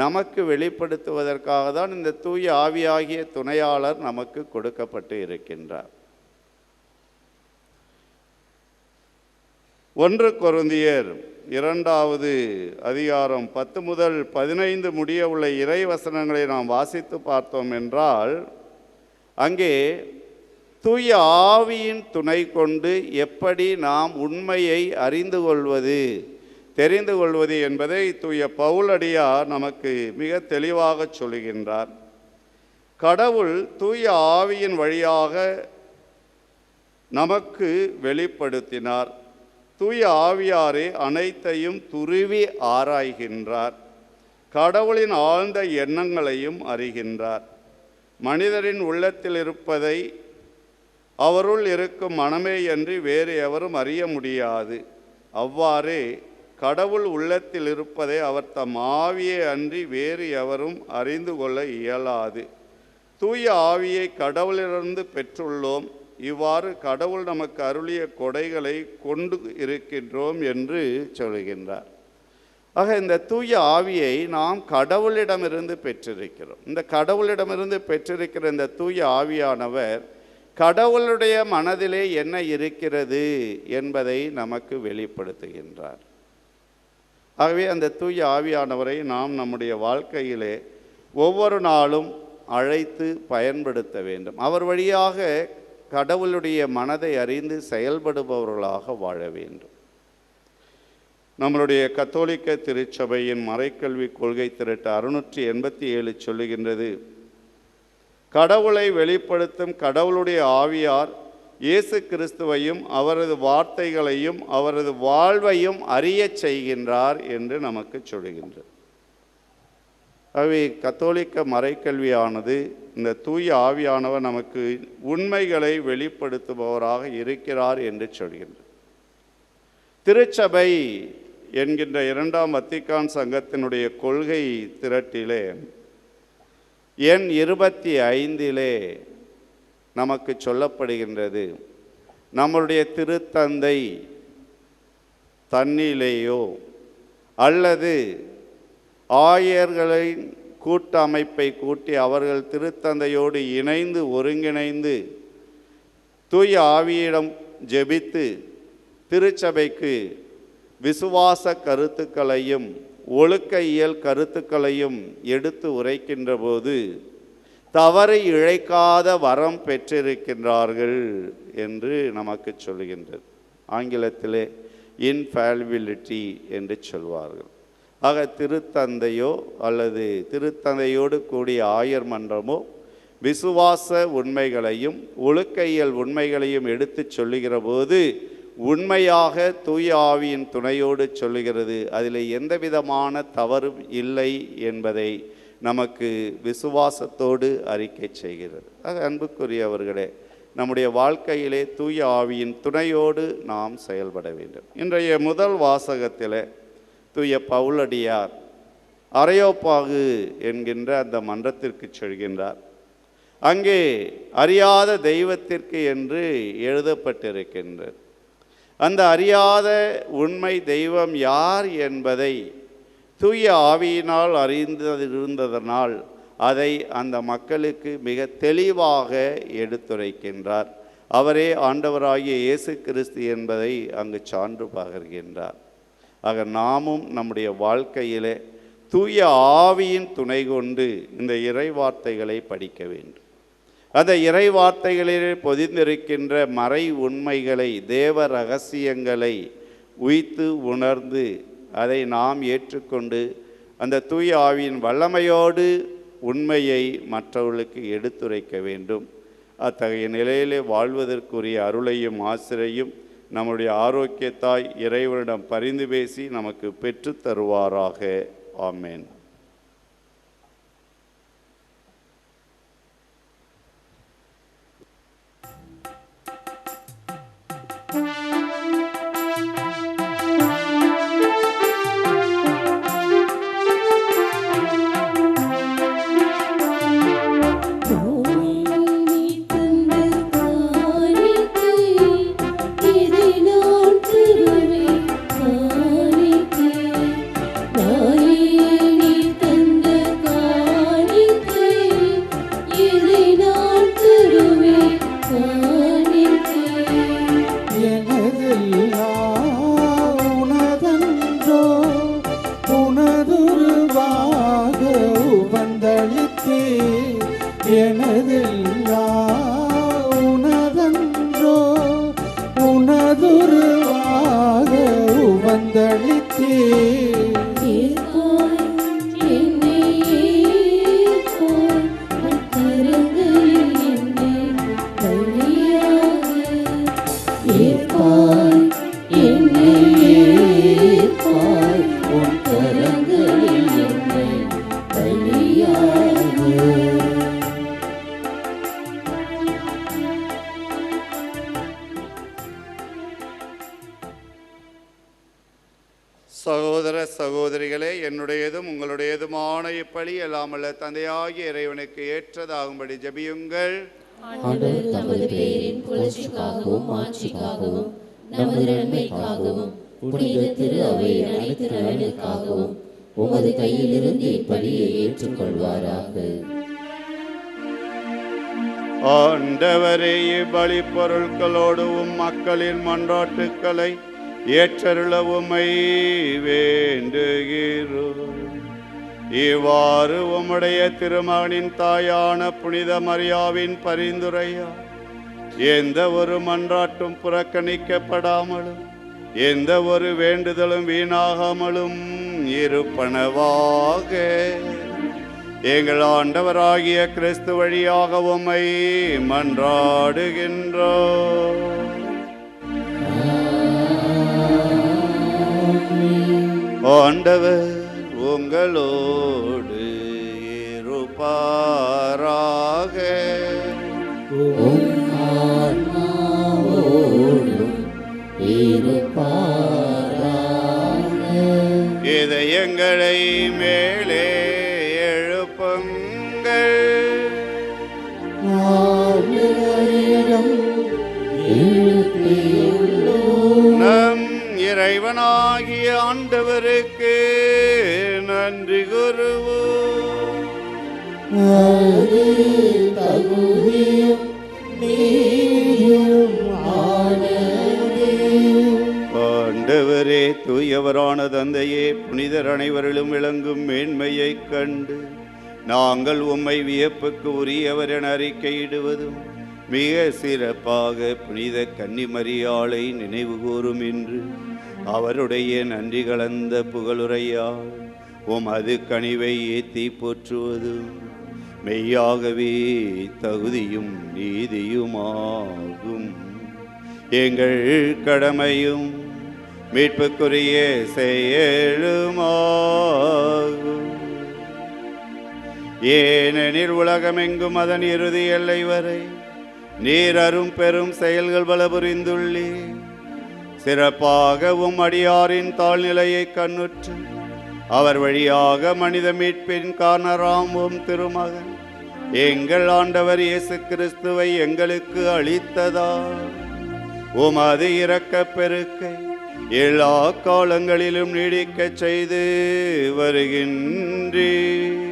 Speaker 3: நமக்கு வெளிப்படுத்துவதற்காக தான் இந்த தூய ஆவியாகிய துணையாளர் நமக்கு கொடுக்கப்பட்டு இருக்கின்றார். 1 கொரிந்தியர் 2வது அதிகாரம் 10 முதல் 15 முடிய உள்ள இறைவசனங்களை நாம் வாசித்து பார்த்தோம் என்றால் அங்கே தூய ஆவியின் துணை கொண்டு எப்படி நாம் உண்மையை அறிந்து கொள்வது, தெரிந்து கொள்வது என்பதை தூய பவுலடியார் நமக்கு மிக தெளிவாக சொல்லுகின்றார். கடவுள் தூய ஆவியின் வழியாக நமக்கு வெளிப்படுத்தினார். தூய ஆவியாரே அனைத்தையும் துருவி ஆராய்கின்றார். கடவுளின் ஆழ்ந்த எண்ணங்களையும் அறிகின்றார். மனிதரின் உள்ளத்தில் இருப்பதை அவருள் இருக்கும் மனமே அன்றி வேறு எவரும் அறிய முடியாது. அவ்வாறே கடவுள் உள்ளத்தில் இருப்பதை அவர் தம் ஆவியே அன்றி வேறு எவரும் அறிந்து கொள்ள இயலாது. தூய ஆவியை கடவுளிலிருந்து பெற்றுள்ளோம். இவ்வாறு கடவுள் நமக்கு அருளிய கொடைகளை கொண்டு இருக்கின்றோம் என்று சொல்கின்றார். ஆக இந்த தூய ஆவியை நாம் கடவுளிடமிருந்து பெற்றிருக்கிறோம். இந்த கடவுளிடமிருந்து பெற்றிருக்கிற இந்த தூய ஆவியானவர் கடவுளுடைய மனதிலே என்ன இருக்கிறது என்பதை நமக்கு வெளிப்படுத்துகின்றார். ஆகவே அந்த தூய ஆவியானவரை நாம் நம்முடைய வாழ்க்கையிலே ஒவ்வொரு நாளும் அழைத்து பயன்படுத்த வேண்டும். அவர் வழியாக கடவுளுடைய மனதை அறிந்து செயல்படுபவர்களாக வாழ வேண்டும். நம்மளுடைய கத்தோலிக்க திருச்சபையின் மறைக்கல்வி கொள்கை திரட்டு 687 சொல்லுகின்றது, கடவுளை வெளிப்படுத்தும் கடவுளுடைய ஆவியார் இயேசு கிறிஸ்துவையும் அவரது வார்த்தைகளையும் அவரது வாழ்வையும் அறிய செய்கின்றார் என்று நமக்கு சொல்லுகின்றது. ஆகவே கத்தோலிக்க மறைக்கல்வியானது இந்த தூய ஆவியானவர் நமக்கு உண்மைகளை வெளிப்படுத்துபவராக இருக்கிறார் என்று சொல்கின்றது. திருச்சபை என்கின்ற 2ஆம் வத்திக்கான் சங்கத்தினுடைய கொள்கை திரட்டிலே எண் 25 நமக்கு சொல்லப்படுகின்றது, நம்முடைய திருத்தந்தை தன்னிலேயோ அல்லது ஆயர்களின் கூட்டமைப்பை கூட்டி அவர்கள் திருத்தந்தையோடு இணைந்து ஒருங்கிணைந்து தூய ஆவியிடம் ஜெபித்து திருச்சபைக்கு விசுவாச கருத்துக்களையும் ஒழுக்க இயல் கருத்துக்களையும் எடுத்து உரைக்கின்ற போது தவறு இழைக்காத வரம் பெற்றிருக்கின்றார்கள் என்று நமக்கு சொல்கின்றது. ஆங்கிலத்திலே இன்ஃபாலிபிலிட்டி என்று சொல்வார்கள். ஆக திருத்தந்தையோ அல்லது திருத்தந்தையோடு கூடிய ஆயர் மன்றமோ விசுவாச உண்மைகளையும் ஒழுக்க இயல் உண்மைகளையும் எடுத்து சொல்லுகிற போது உண்மையாக தூய ஆவியின் துணையோடு சொல்லுகிறது. அதில் எந்த விதமான தவறும் இல்லை என்பதை நமக்கு விசுவாசத்தோடு அறிக்கை செய்கிறது. ஆக அன்புக்குரியவர்களே, நம்முடைய வாழ்க்கையிலே தூய ஆவியின் துணையோடு நாம் செயல்பட வேண்டும். இன்றைய முதல் வாசகத்தில் தூய பவுலடியார் அரையோப்பாகு என்கின்ற அந்த மன்றத்திற்கு செல்கின்றார். அங்கே அறியாத தெய்வத்திற்கு என்று எழுதப்பட்டிருக்கின்றது. அந்த அறியாத உண்மை தெய்வம் யார் என்பதை தூய ஆவியினால் அறிந்திருந்ததனால் அதை அந்த மக்களுக்கு மிக தெளிவாக எடுத்துரைக்கின்றார். அவரே ஆண்டவராகிய இயேசு கிறிஸ்து என்பதை அங்கு சான்று பகர்கின்றார். ஆக நாமும் நம்முடைய வாழ்க்கையிலே தூய ஆவியின் துணை கொண்டு இந்த இறை வார்த்தைகளை படிக்க வேண்டும். அந்த இறை வார்த்தைகளிலே பொதிந்திருக்கின்ற மறை உண்மைகளை, தேவ ரகசியங்களை உய்த்து உணர்ந்து அதை நாம் ஏற்றுக்கொண்டு அந்த தூய ஆவியின் வல்லமையோடு உண்மையை மற்றவர்களுக்கு எடுத்துரைக்க வேண்டும். அத்தகைய நிலையிலே வாழ்வதற்குரிய அருளையும் ஆசிரையும் நம்முடைய ஆரோக்கியத்தாய் இறைவனிடம் பரிந்து பேசி நமக்கு பெற்று தருவாராக. ஆமேன்.
Speaker 2: நீ
Speaker 1: தந்தளித்தே.
Speaker 2: ஏற்பாய் என்னை ஏற்பாய் உன் கரங்களில் என்னை பலியாக ஏற்பாய் என்னை ஏற்பாய் உன் கரங்களில் என்னை பலியாக.
Speaker 3: சகோதர சகோதரிகளே, என்னுடையதும் உங்களுடையதுமான இப்பலி எல்லாமல்ல தந்தையாகிய இறைவனுக்கு ஏற்றதாகும்படி ஜெபியுங்கள்.
Speaker 2: ஆண்டவர் தமது பெயரின் புகழ்ச்சிக்காகவும் மாட்சிக்காகவும் நமது நன்மைக்காகவும் புனித திரு அவையின் அனைத்து நலனுக்காகவும் உமது கையிலிருந்து இப்படியை ஏற்றுக்கொள்வாராக.
Speaker 3: ஆண்டவரே, இப்பலி பொருட்களோடு மக்களின் மன்றாட்டுக்களை ஏற்றருள உம்மை வேண்டுகிறோம். இவ்வாறு உம்முடைய திருமகனின் தாயான புனித மரியாவின் பரிந்துரையா எந்த ஒரு மன்றாட்டும் புறக்கணிக்கப்படாமலும் எந்த ஒரு வேண்டுதலும் வீணாகாமலும் இருப்பனவாக. எங்கள் ஆண்டவராகிய கிறிஸ்து வழியாக உம்மை மன்றாடுகின்றோம். ஆண்டவர் உங்களோடு இருப்பாராக. இதயங்களை மேலே எழுப்புங்கள். நம் இறைவனாகிய ஆண்டவருக்கு நன்றி கூறுவோம். ஆண்டவரே, தூயவரான தந்தையே, புனிதர் அனைவரிலும் விளங்கும் மேன்மையைக் கண்டு நாங்கள் உம்மை வியப்புக்கு உரியவர் என அறிக்கையிடுவதும் மிக சிறப்பாக புனித கன்னிமரியாளை நினைவு கூறும் என்று அவருடைய நன்றி கலந்த புகழுரையால் உமது கனிவை ஏத்தி போற்றுவதும் மெய்யாகவே தகுதியும் நீதியுமாகும். எங்கள் கடமையும் மீட்புக்குரிய செயலுமாகும். ஏனெனில் உலகமெங்கும் அதன் இறுதி எல்லை வரை நீர் அரும் பெரும் செயல்கள் பல புரிந்துள்ளீர். சிறப்பாகவும் அடியாரின் தாழ்நிலையை கண்ணுற்று அவர் வழியாக மனித மீட்பின் காரணராம் திருமகன் எங்கள் ஆண்டவர் இயேசு கிறிஸ்துவை எங்களுக்கு அளித்ததா உமது இரக்கப் பெருக்கை எல்லா காலங்களிலும் நீடிக்கச் செய்து வருகின்றீர்.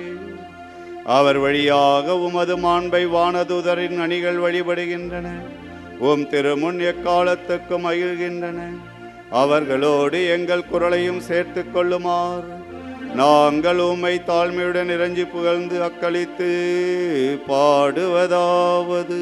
Speaker 3: அவர் வழியாக உமது மாண்பை வானதூதரின் அணிகள் வழிபடுகின்றன. உம் திருமுன் எக்காலத்துக்கு மகிழ்கின்றன. அவர்களோடு எங்கள் குரலையும் சேர்த்து கொள்ளுமாறு நாங்கள் உம்மை தாழ்மையுடன் இறைஞ்சி புகழ்ந்து அக்களித்து பாடுவதாவது: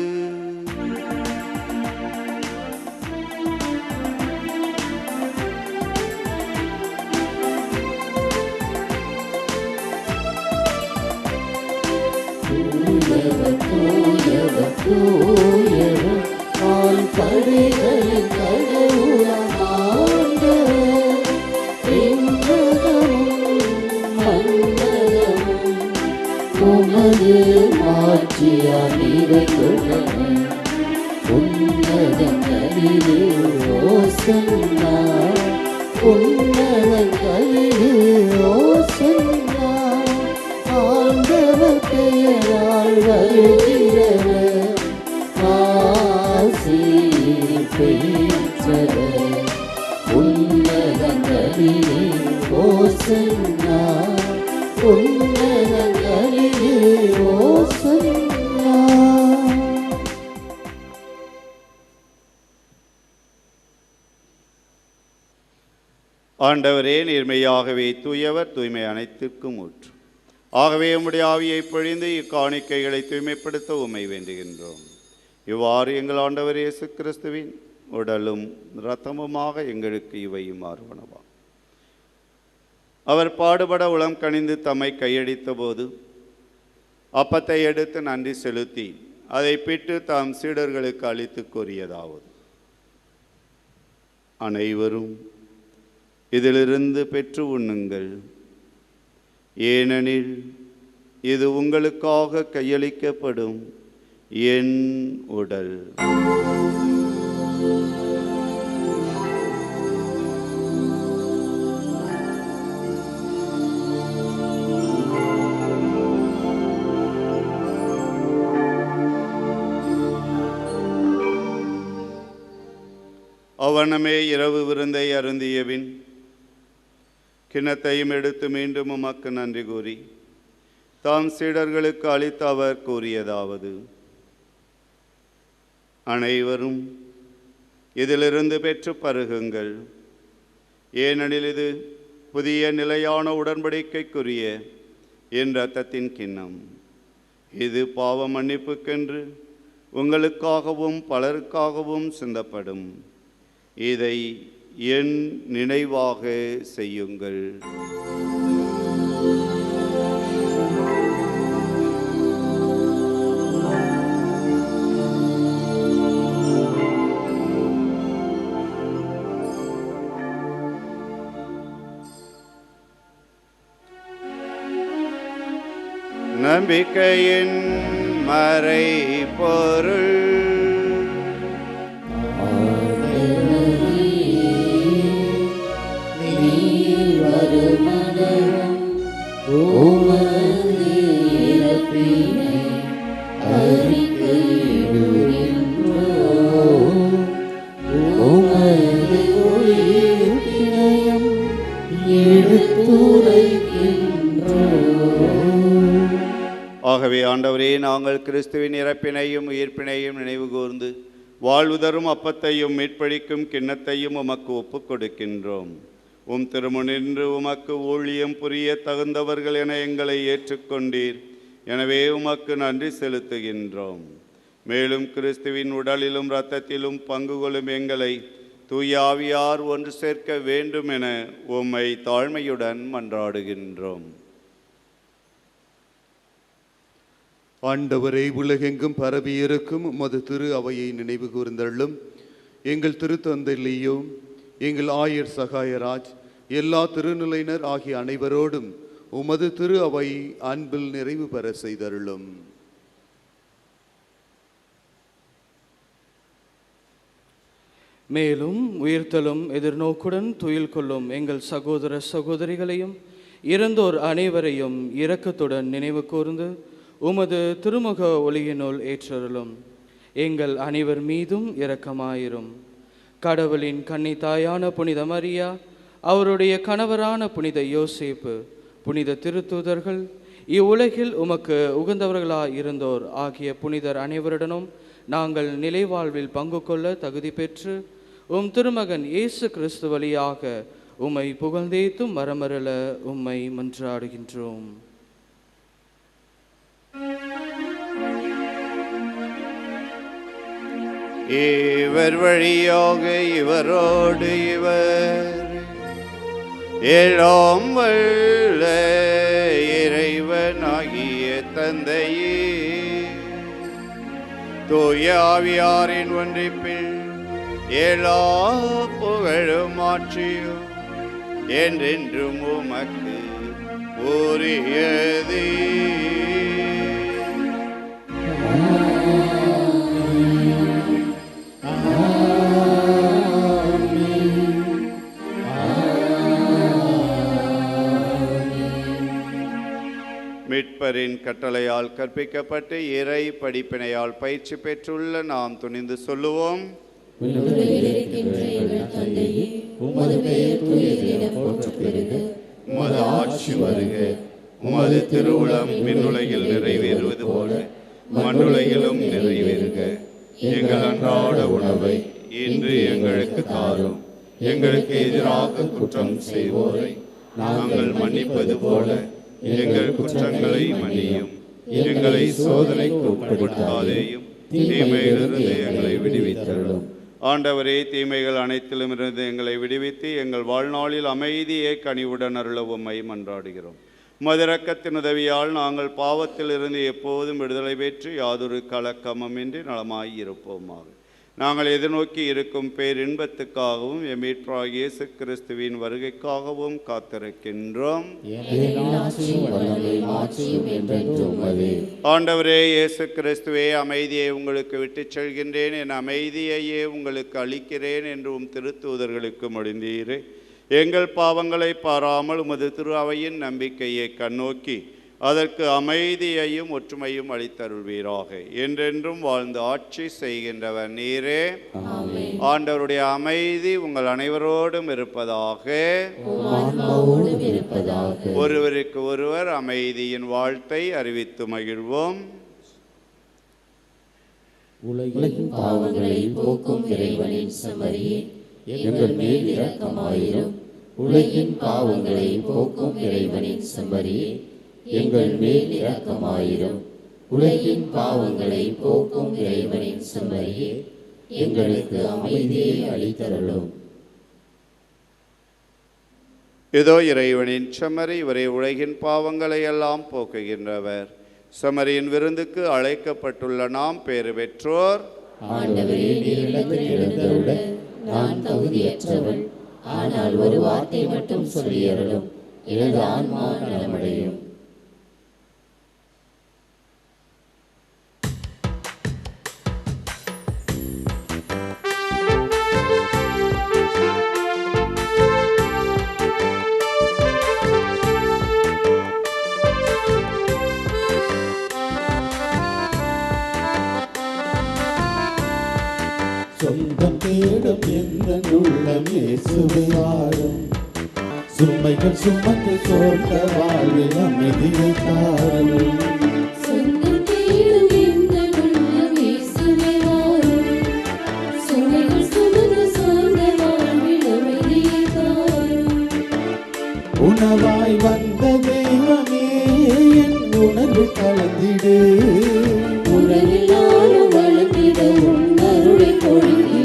Speaker 3: ஆண்டவரே, நேர்மையாகவே தூயவர், தூய்மை அனைத்திற்கும் ஊற்று. ஆகவே உம்முடைய ஆவியை பொழிந்து இக்காணிக்கைகளை தூய்மைப்படுத்த உம்மை வேண்டுகின்றோம். இவ்வாறு எங்கள் ஆண்டவர் இயேசு கிறிஸ்துவின் உடலும் இரத்தமுமாக எங்களுக்கு இவையும் மாறுவனவா. அவர் பாடுபட உளம் கனிந்து தம்மை கையடித்த போது அப்பத்தை எடுத்து நன்றி செலுத்தி அதை பிட்டு தாம் சீடர்களுக்கு அளித்து கூறியதாவது: அனைவரும் இதிலிருந்து பெற்று உண்ணுங்கள், ஏனெனில் இது உங்களுக்காக கையளிக்கப்படும் என் உடல். அவனமே இரவு விருந்தை அருந்தியபின் கிண்ணத்தையும் எடுத்து மீண்டும் உமக்கு நன்றி கூறி தாம் சீடர்களுக்கு அளித்து அவர் கூறியதாவது: அனைவரும் இதிலிருந்து பெற்று பருகுங்கள், ஏனெனில் இது புதிய நிலையான உடன்படிக்கைக்குரிய என் இரத்தத்தின் கிண்ணம். இது பாவ மன்னிப்புக்கென்று உங்களுக்காகவும் பலருக்காகவும் சிந்தப்படும். இதை என் நினைவாக செய்யுங்கள். நம்பிக்கையின் மறை பொருள். ஆகவே ஆண்டவரே, நாங்கள் கிறிஸ்துவின் இறப்பினையும் உயிர்ப்பினையும் நினைவு கூர்ந்து வாழ்வு தரும் அப்பத்தையும் மீட்பளிக்கும் கிண்ணத்தையும் உமக்கு ஒப்புக் கொடுக்கின்றோம். உம் திருமுனின்று உமக்கு ஊழியம் புரிய தகுந்தவர்கள் என எங்களை ஏற்றுக்கொண்டீர். எனவே உமக்கு நன்றி செலுத்துகின்றோம். மேலும் கிறிஸ்துவின் உடலிலும் இரத்தத்திலும் பங்கு கொள்ளும் எங்களை தூய ஆவியார் ஒன்று சேர்க்க வேண்டும் என உம்மை தாழ்மையுடன் மன்றாடுகின்றோம்.
Speaker 6: ஆண்டவரை, உலகெங்கும் பரவியிருக்கும் உமது திரு அவையை நினைவு கூர்ந்தள்ளும். எங்கள் திருத்தந்தை லியோ, எங்கள் ஆயர் சகாயராஜ், எல்லா திருநிலையினர் ஆகிய அனைவரோடும் உமது திரு அவை அன்பில் நிறைவு பெற செய்தருளும்.
Speaker 7: மேலும் உயிர்த்தலும் எதிர்நோக்குடன் துயில் கொள்ளும் எங்கள் சகோதர சகோதரிகளையும் இறந்தோர் அனைவரையும் இரக்கத்துடன் நினைவு கூர்ந்து உமது திருமுக ஒளியினுள் ஏற்றருளும். எங்கள் அனைவர் மீதும் இரக்கமாயிரும். கடவுளின் கன்னித்தாயான புனித மரியா, அவருடைய கணவரான புனித யோசேப்பு, புனித திருத்தூதர்கள், இவ்வுலகில் உமக்கு உகந்தவர்களாய் இருந்தோர் ஆகிய புனிதர் அனைவருடனும் நாங்கள் நிலைவாழ்வில் பங்கு கொள்ள தகுதி பெற்று உம் திருமகன் இயேசு கிறிஸ்து வழியாக உம்மை புகழ்ந்தேத்தும் மரமரல உம்மை மன்றாடுகின்றோம்.
Speaker 3: இவர் வழியாக இவரோடு இவர் எல்லாம் வல்ல இறைவனாகிய தந்தையே, தூய ஆவியாரின் ஒன்றிப்பில் எல்லா புகழும் ஆட்சியும் என்றென்றும் உமக்கு உரியதே. மீட்பரின் கட்டளையால் கற்பிக்கப்பட்டு இறை படிப்பினையால் பயிற்சி பெற்றுள்ள நாம் துணிந்து சொல்லுவோம்: உமது ஆட்சி வருக, உமது திருவுளம் விண்ணுலகில் நிறைவேறுவது போல மண்ணுலகிலும் நிறைவேறுக. எங்கள் அன்றாட உணவை இன்று எங்களுக்கு தாரும். எங்களுக்கு எதிராக குற்றம் செய்வோரை நாங்கள் மன்னிப்பது போல எங்கள் குற்றங்களை மன்னியும். எங்களை சோதனைக்கு உட்படுத்தாதேயும், தீமையிலிருந்து எங்களை விடுவித்தருளும். ஆண்டவரே, தீமைகள் அனைத்திலும் இருந்து எங்களை விடுவித்து எங்கள் வாழ்நாளில் அமைதியை கனிவுடன் அருள உம்மை மன்றாடுகிறோம். மதிரக்கத்தின் உதவியால் நாங்கள் பாவத்தில் இருந்து எப்போதும் விடுதலை பெற்று யாதொரு கலக்கமுமின்றி நலமாய் இருப்போமாக. நாங்கள் எதிர்நோக்கி இருக்கும் பேரின்பத்துக்காகவும் எம் மீட்பராகிய இயேசு கிறிஸ்துவின் வருகைக்காகவும் காத்திருக்கின்றோம். ஆண்டவரே இயேசு கிறிஸ்துவே, அமைதியை உங்களுக்கு விட்டுச் செல்கின்றேன், என் அமைதியையே உங்களுக்கு அளிக்கிறேன் என்றும் திருத்தூதர்களுக்கு மொழிந்தீரே. எங்கள் பாவங்களை பாராமல் உமது திரு அவையின் நம்பிக்கையை கண்ணோக்கி அதற்கு அமைதியையும் ஒற்றுமையும் அளித்தருள்வீராக. என்றென்றும் வாழ்ந்து ஆட்சி செய்கின்றவர் நீரே. ஆண்டவருடைய அமைதி உங்கள் அனைவரோடும் இருப்பதாக. ஒருவருக்கு ஒருவர் அமைதியின் வாழ்த்தை அறிவித்து மகிழ்வோம்.
Speaker 2: உலகின் பாவங்களை போக்கும் இறைவனின் செம்மறியே, எங்கள் மேல் இரக்கமாயிரும். உலகின் பாவங்களை போக்கும் இறைவனின் செம்மறியே, எங்கள் மேல் இரக்கமாயிரும். உலகின் பாவங்களை போக்கும் இறைவனின் செம்மறியே, எங்களுக்கு அமைதியை அளித்தருளும்.
Speaker 3: இதோ இறைவனின் செம்மறி, இவரை உலகின் பாவங்களை எல்லாம் போக்குகின்றவர். செம்மறியின் விருந்துக்கு அழைக்கப்பட்டுள்ள நாம் பேறு பெற்றோர்.
Speaker 2: ஆண்டவரே, நீர் இல்லத்தில் எழுந்தருள நான் தகுதியற்றவள். ஆனால் ஒரு வார்த்தை மட்டும் சொல்லியருளும், எனது ஆன்மா நலமடையும்.
Speaker 1: சொந்தம் தேடும் எந்த உள்ளம் இயேசுவே வாரும். சுமைகள் சுமந்து சோர்ந்த வாழ்வில் அமைதியை தாரும்.
Speaker 2: சொந்தம் தேடும் எந்த உள்ளம் இயேசுவே வாரும். சுமைகள் சுமந்து சோர்ந்த வாழ்வில் அமைதியை தாரும்.
Speaker 1: உணவாய் வந்த தெய்வமே, என் உணர்வு கலந்திடு.
Speaker 2: உறவில் நானும் வளர்ந்திட உன்னருளை பொழிந்திடு.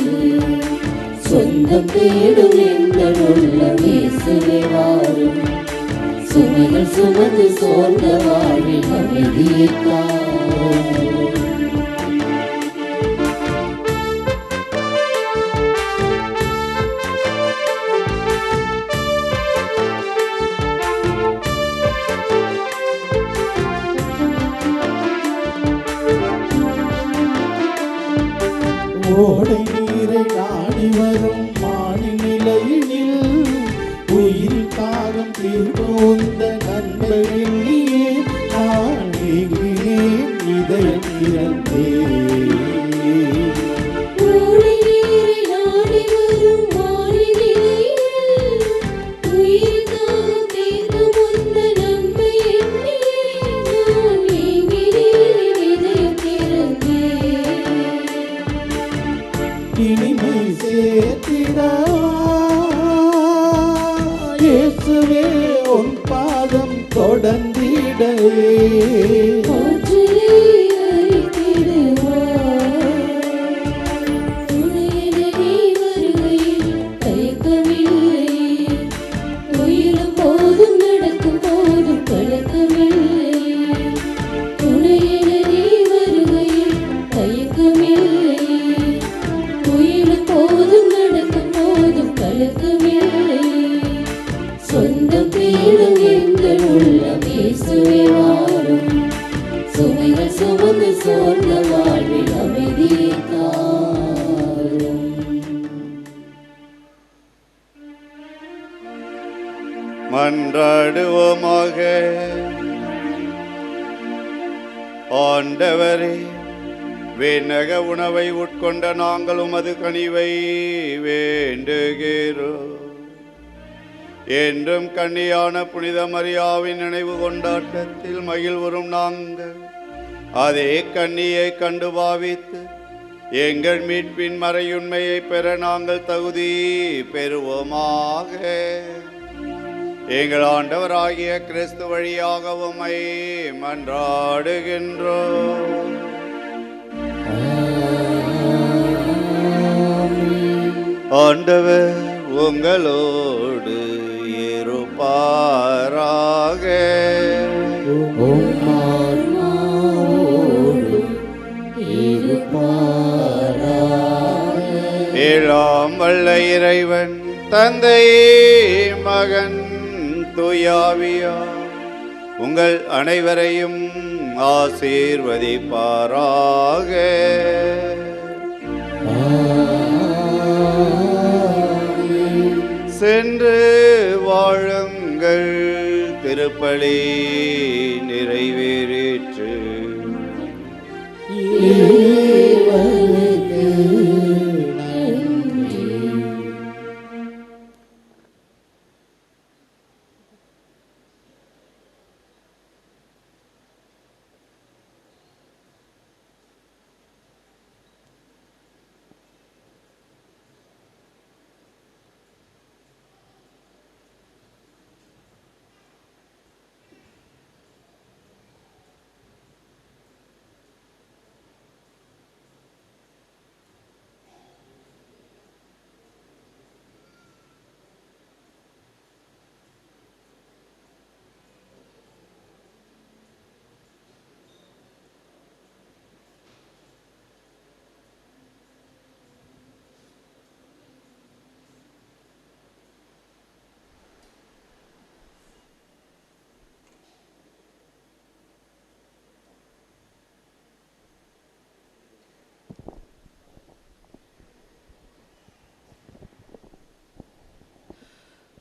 Speaker 2: சொந்தம் தேடும் எந்த உள்ளம் இயேசுவே வாரும். சுமைகள் சுமந்து சோர்ந்த வாழ்வில் அமைதியை தாரும்.
Speaker 1: ஓடை நீரை நாடி வரும் மாடி நிலையினில் உயிர் தாகம் தீர்ந்த நண்பரில் நீயே நான் நீங்கினேன் இதயம் இறந்தேன்.
Speaker 2: ஓடை நீரை நாடி வரும் மாடி நிலையில் உயிர் தாகம் தீர்ந்த முந்த நன்மை எண்ணியே நான் நீங்கினேன் இதயம் இறந்தேன்.
Speaker 1: இனிமை சேர்த்திடா இயேசுவே, உன் பாதம் தொடர்ந்திடவே.
Speaker 2: ஆற்றலை அளித்திடுவாய். துணையென நீ வருகையில் தயக்கமில்லை. துயிலும் போதும் நடக்கும் போதும் கலக்கமில்லை. துணையென நீ வருகையில் தயக்கமில்லை. துயிலும் போதும் நடக்கும் போதும் கலக்கமில்லை. சொந்தம் தேடும் எங்கள் உள்ளம் இயேசுவே வாரும். சுமைகள் சுமந்து சோர்ந்த வாழ்வில் அமைதியை தாரும்.
Speaker 3: மன்றாடுவோமாக. ஆண்டவரே, விண்ணக உணவை உட்கொண்ட நாங்கள் உமது கனிவை வேண்டுகிறோம். என்றும் கன்னியான புனித மரியாவின் நினைவு கொண்டாட்டத்தில் மகிழ்வுறும் நாங்கள் அதே கன்னியை கண்டு பாவித்து எங்கள் மீட்பின் மறையுண்மையை பெற நாங்கள் தகுதி பெறுவோமாக. எங்கள் ஆண்டவராகிய கிறிஸ்து வழியாக உம்மை மன்றாடுகின்றோம்.
Speaker 1: ஆமென்.
Speaker 3: ஆண்டவர் உங்களோடு இருப்பாராக. ஏழாம் வல்ல இறைவன் தந்தை மகன் தூயாவியா உங்கள் அனைவரையும் ஆசீர்வதிப்பாராக. சென்று வாழுங்கள், திருப்பலி நிறைவேறிற்று.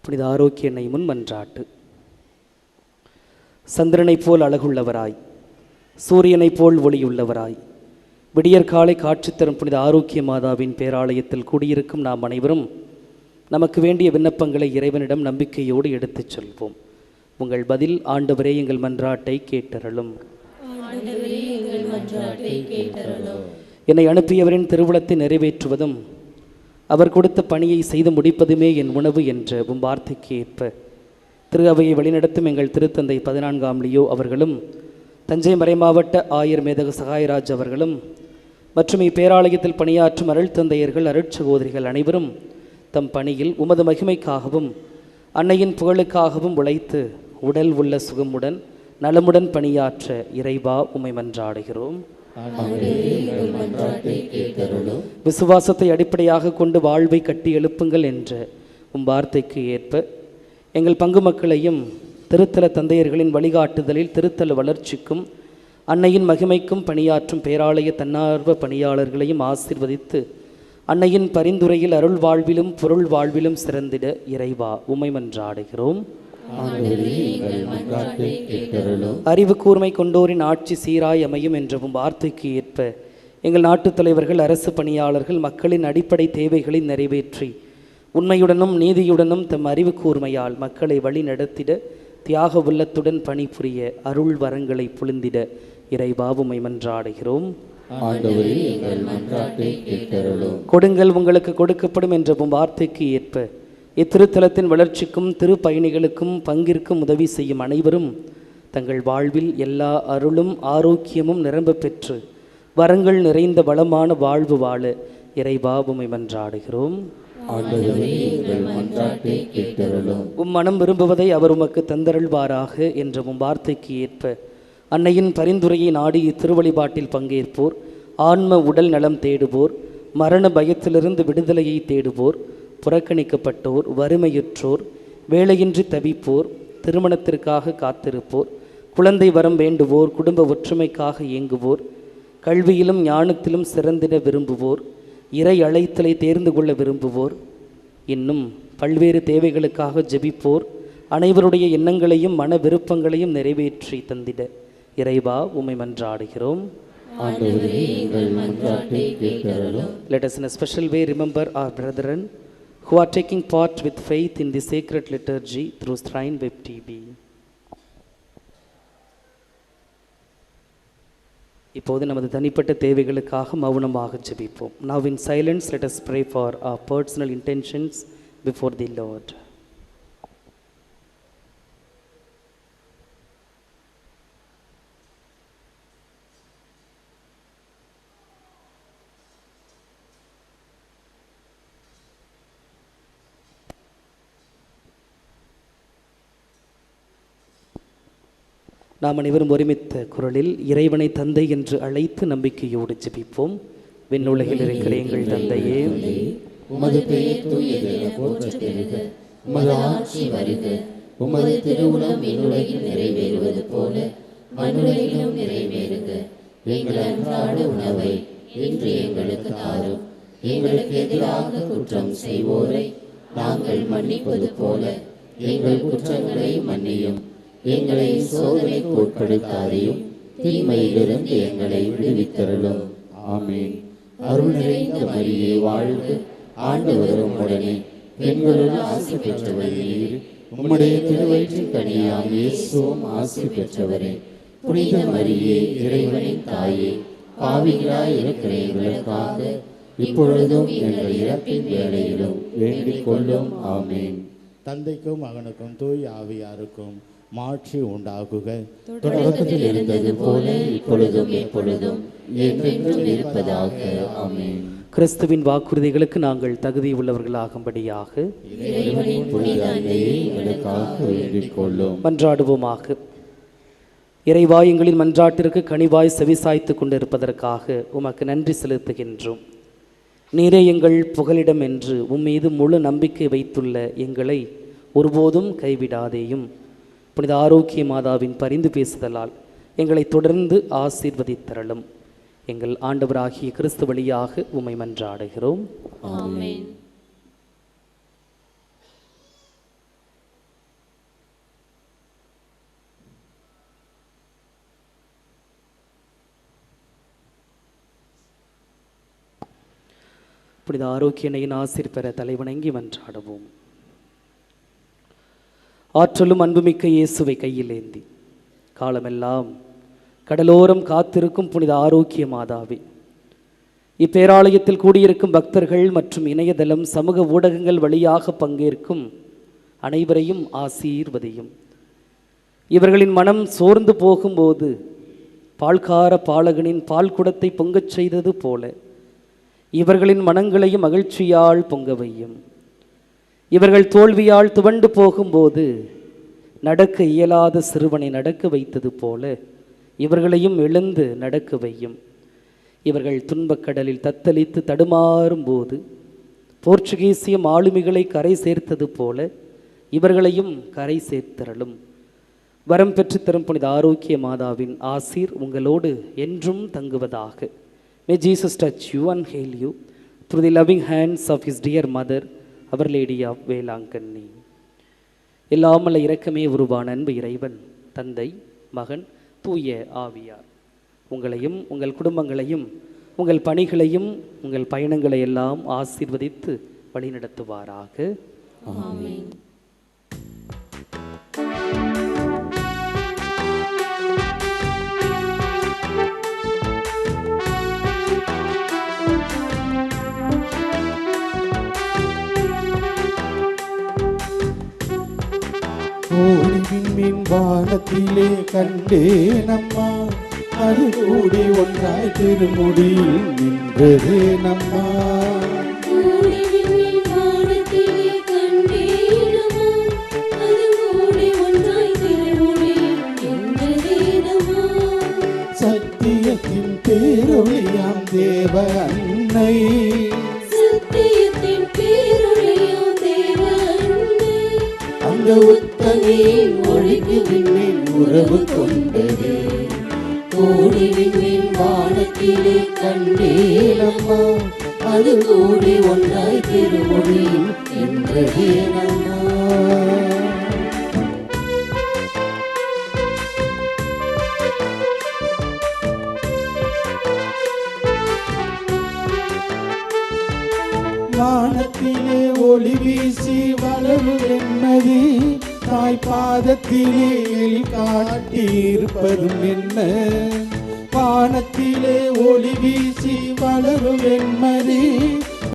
Speaker 8: புனித ஆரோக்கிய எண்ணெய் முன் மன்றாட்டு. சந்திரனைப் போல் அழகுள்ளவராய், சூரியனைப் போல் ஒளியுள்ளவராய், விடியற்காலை காட்சி தரும் புனித ஆரோக்கிய மாதாவின் பேராலயத்தில் கூடியிருக்கும் நாம் அனைவரும் நமக்கு வேண்டிய விண்ணப்பங்களை இறைவனிடம் நம்பிக்கையோடு எடுத்துச் சொல்வோம். உங்கள் பதில்: ஆண்டவரே எங்கள் மன்றாட்டை கேட்டருளும். என்னை அனுப்பியவரின் திருவுளத்தை நிறைவேற்றுவதும் அவர் கொடுத்த பணியை செய்து முடிப்பதுமே என் உணவு என்ற வார்த்தைக்கு ஏற்ப திரு அவையை வழிநடத்தும் எங்கள் திருத்தந்தை 14ஆம் லியோ அவர்களும், தஞ்சை மறைமாவட்ட ஆயர் மேதகு சகாயராஜ் அவர்களும் மற்றும் இப்பேராலயத்தில் பணியாற்றும் அருள் தந்தையர்கள், அருட்சகோதரிகள் அனைவரும் தம் பணியில் உமது மகிமைக்காகவும் அன்னையின் புகழுக்காகவும் உழைத்து உடல் உள்ள சுகமுடன் நலமுடன் பணியாற்ற இறைவா உம்மை மன்றாடுகிறோம். விசுவாசத்தை அடிப்படையாக கொண்டு வாழ்வை கட்டி எழுப்புங்கள் என்ற வார்த்தைக்கு ஏற்ப எங்கள் பங்கு மக்களையும் திருத்தல தந்தையர்களின் வழிகாட்டுதலில் திருத்தல வளர்ச்சிக்கும் அன்னையின் மகிமைக்கும் பணியாற்றும் பேராலய தன்னார்வ பணியாளர்களையும் ஆசீர்வதித்து அன்னையின் பரிந்துரையில் அருள் வாழ்விலும் பொருள் வாழ்விலும் சிறந்திட இறைவா உம்மை மன்றாடுகிறோம். அறிவு கூர்மை கொண்டோரின் ஆட்சி சீராய் அமையும் என்றவும் வார்த்தைக்கு ஏற்ப எங்கள் நாட்டுத் தலைவர்கள், அரசு பணியாளர்கள் மக்களின் அடிப்படை தேவைகளை நிறைவேற்றி உண்மையுடனும் நீதியுடனும் தம் அறிவு கூர்மையால் மக்களை வழி நடத்திட தியாக உள்ளத்துடன் பணிபுரிய அருள் வரங்களை பொழிந்திட இறைவா உம்மை மன்றாடுகிறோம். கொடுங்கள் உங்களுக்கு கொடுக்கப்படும் என்றவும் வார்த்தைக்கு ஏற்ப இத்திருத்தலத்தின் வளர்ச்சிக்கும் திருப்பயணிகளுக்கும் பங்கிற்கும் உதவி செய்யும் அனைவரும் தங்கள் வாழ்வில் எல்லா அருளும் ஆரோக்கியமும் நிரம்ப பெற்று வரங்கள் நிறைந்த வளமான வாழ்வு வாழ இறைவா உம்மை மன்றாடுகிறோம். மனம் விரும்புவதை அவர் உமக்கு தந்தருள்வாராக என்ற வார்த்தைக்கு ஏற்ப அன்னையின் பரிந்துரையை நாடி இத்திருவழிபாட்டில் பங்கேற்போர், ஆன்ம உடல் நலம் தேடுவோர், மரண பயத்திலிருந்து விடுதலையை தேடுவோர், புறக்கணிக்கப்பட்டோர், வறுமையுற்றோர், வேலையின்றி தவிப்போர், திருமணத்திற்காக காத்திருப்போர், குழந்தை வரம் வேண்டுவோர், குடும்ப ஒற்றுமைக்காக இயங்குவோர், கல்வியிலும் ஞானத்திலும் சிறந்திட விரும்புவோர், இறை அழைத்தலை தேர்ந்து கொள்ள விரும்புவோர், இன்னும் பல்வேறு தேவைகளுக்காக ஜெபிப்போர் அனைவருடைய எண்ணங்களையும் மன விருப்பங்களையும் நிறைவேற்றி தந்திட இறைவா உம்மை மன்றாடுகிறோம். Let us in a special way remember our brethren who are taking part with faith in the sacred liturgy through Shrine Web TV. இப்போது நமது தனிப்பட்ட தேவைகளுக்காக மௌனமாக ஜெபிப்போம். Now in silence let us pray for our personal intentions before the Lord. நாம் அனைவரும் ஒருமித்த குரலில் இறைவனை தந்தை என்று அழைத்து நம்பிக்கையோடு ஜெபிப்போம். விண்ணுலகில் இருக்கிற எங்கள் தந்தையே,
Speaker 2: உமது பெயர் தூயது என போற்றப் பெறுக. உமது ஆட்சி வருக. உமது திருவுளம் விண்ணுலகில் நிறைவேறுவது போல மண்ணுலகிலும் நிறைவேறுக. எங்கள் அன்றாட உணவை இன்று எங்களுக்கு தாரும். எங்களுக்கு எதிராக குற்றம் செய்வோரை நாங்கள் மன்னிப்பது போல எங்கள் குற்றங்களை மன்னியும். எங்களை சோதனைக்கு உட்படுத்தாதையும் தீமையிலிருந்து எங்களை விடுவித்தருளும். ஆமென். அருள் நிறைந்த மரியே வாழ்க. ஆண்டவர் உம்முடனே பெண்களுள் ஆசி பெற்றவர் நீர். உம்முடைய திருவயிற்றின் கனியாம் இயேசுவும் ஆசி பெற்றவரே. புனித மரியே, இறைவனின் தாயே, பாவிகளாய் இருக்கிற எங்களுக்காக இப்பொழுதும் எங்கள் இறப்பின் வேளையிலும் வேண்டிக் கொள்ளும். ஆமென்.
Speaker 1: தந்தைக்கும் மகனுக்கும் தூய் ஆவியாருக்கும் மாட்சி உண்டாகுக.
Speaker 2: தொடக்கத்தில் இருந்தது போல இப்பொழுதும் எப்பொழுதும் என்றென்றும் இருப்பதாக. ஆமென்.
Speaker 8: கிறிஸ்துவின் வாக்குறுதிகளுக்கு நாங்கள் தகுதி உள்ளவர்களாகும்படியாக
Speaker 2: இறைவனின் புனித அன்னையே, எங்களுக்காக வேண்டிக் கொள்ளும்.
Speaker 8: மன்றாடுவோமாக. இறைவா, எங்களின் மன்றாட்டிற்கு கனிவாய் செவிசாய்த்து கொண்டிருப்பதற்காக உமக்கு நன்றி செலுத்துகின்றோம். நீரே எங்கள் புகலிடம் என்று உம்மீது முழு நம்பிக்கை வைத்துள்ள எங்களை ஒருபோதும் கைவிடாதேயும். புனித ஆரோக்கிய மாதாவின் பரிந்து பேசுதலால் எங்களை தொடர்ந்து ஆசீர்வதித்தரலும். எங்கள் ஆண்டவராகிய கிறிஸ்து வழியாக உம்மை மன்றாடுகிறோம்.
Speaker 2: ஆமென்.
Speaker 8: புனித ஆரோக்கியனையின் ஆசீர் பெற தலைவணங்கி மன்றாடுவோம். ஆற்றலும் அன்புமிக்க இயேசுவை கையில் ஏந்தி காலமெல்லாம் கடலோரம் காத்திருக்கும் புனித ஆரோக்கிய மாதாவே, இப்பேராலயத்தில் கூடியிருக்கும் பக்தர்கள் மற்றும் இணையதளம் சமூக ஊடகங்கள் வழியாக பங்கேற்கும் அனைவரையும் ஆசீர்வதியும். இவர்களின் மனம் சோர்ந்து போகும்போது பால்கார பாலகனின் பால் குடத்தை பொங்கச் செய்தது போல இவர்களின் மனங்களையும் மகிழ்ச்சியால் பொங்க வையும். இவர்கள் தோல்வியால் துவண்டு போகும்போது நடக்க இயலாத சிறுவனை நடக்க வைத்தது போல இவர்களையும் எழுந்து நடக்க வையும். இவர்கள் துன்பக்கடலில் தத்தளித்து தடுமாறும் போது போர்ச்சுகீசிய ஆளுமைகளை கரை சேர்த்தது போல இவர்களையும் கரை சேர்த்தரலும். வரம் பெற்று தரும் புனித ஆரோக்கிய மாதாவின் ஆசீர் உங்களோடு என்றும் தங்குவதாக. May Jesus touch you and heal you through the loving hands of his dear mother, Our Lady of Velankanni. எல்லாமல்ல இரக்கமே உருவான அன்பு இறைவன் தந்தை, மகன், தூய ஆவியார் உங்களையும் உங்கள் குடும்பங்களையும் உங்கள் பணிகளையும் உங்கள் பயணங்களை எல்லாம் ஆசீர்வதித்து வழிநடத்துவாராக.
Speaker 2: ஆமென்.
Speaker 1: கோடிவிண்மீன் வானத்திலே கண்டேனம்மா, அது கூடி ஒன்றாய் திருமுடியில் நின்றதே நம்மா. சத்தியத்தின் பேரொழியாம் தேவ அன்னை, அந்த உத்தமையின் ஒளிக்கு விண்ணின் உறவு கொண்டது. கோடி விண்ணின் வானத்திலே கண்டேனம்மா, அது கூடி ஒன்றாய் திருமொழியில் நின்றதே நம்மா. வானத்திலே ஒளி வீசி வளரும் வெண்மதி, தாய் பாதத்திலே எலி காட்டியிருப்பதும் என்ன. வானத்திலே ஒளி வீசி வளரும் வெண்மதி,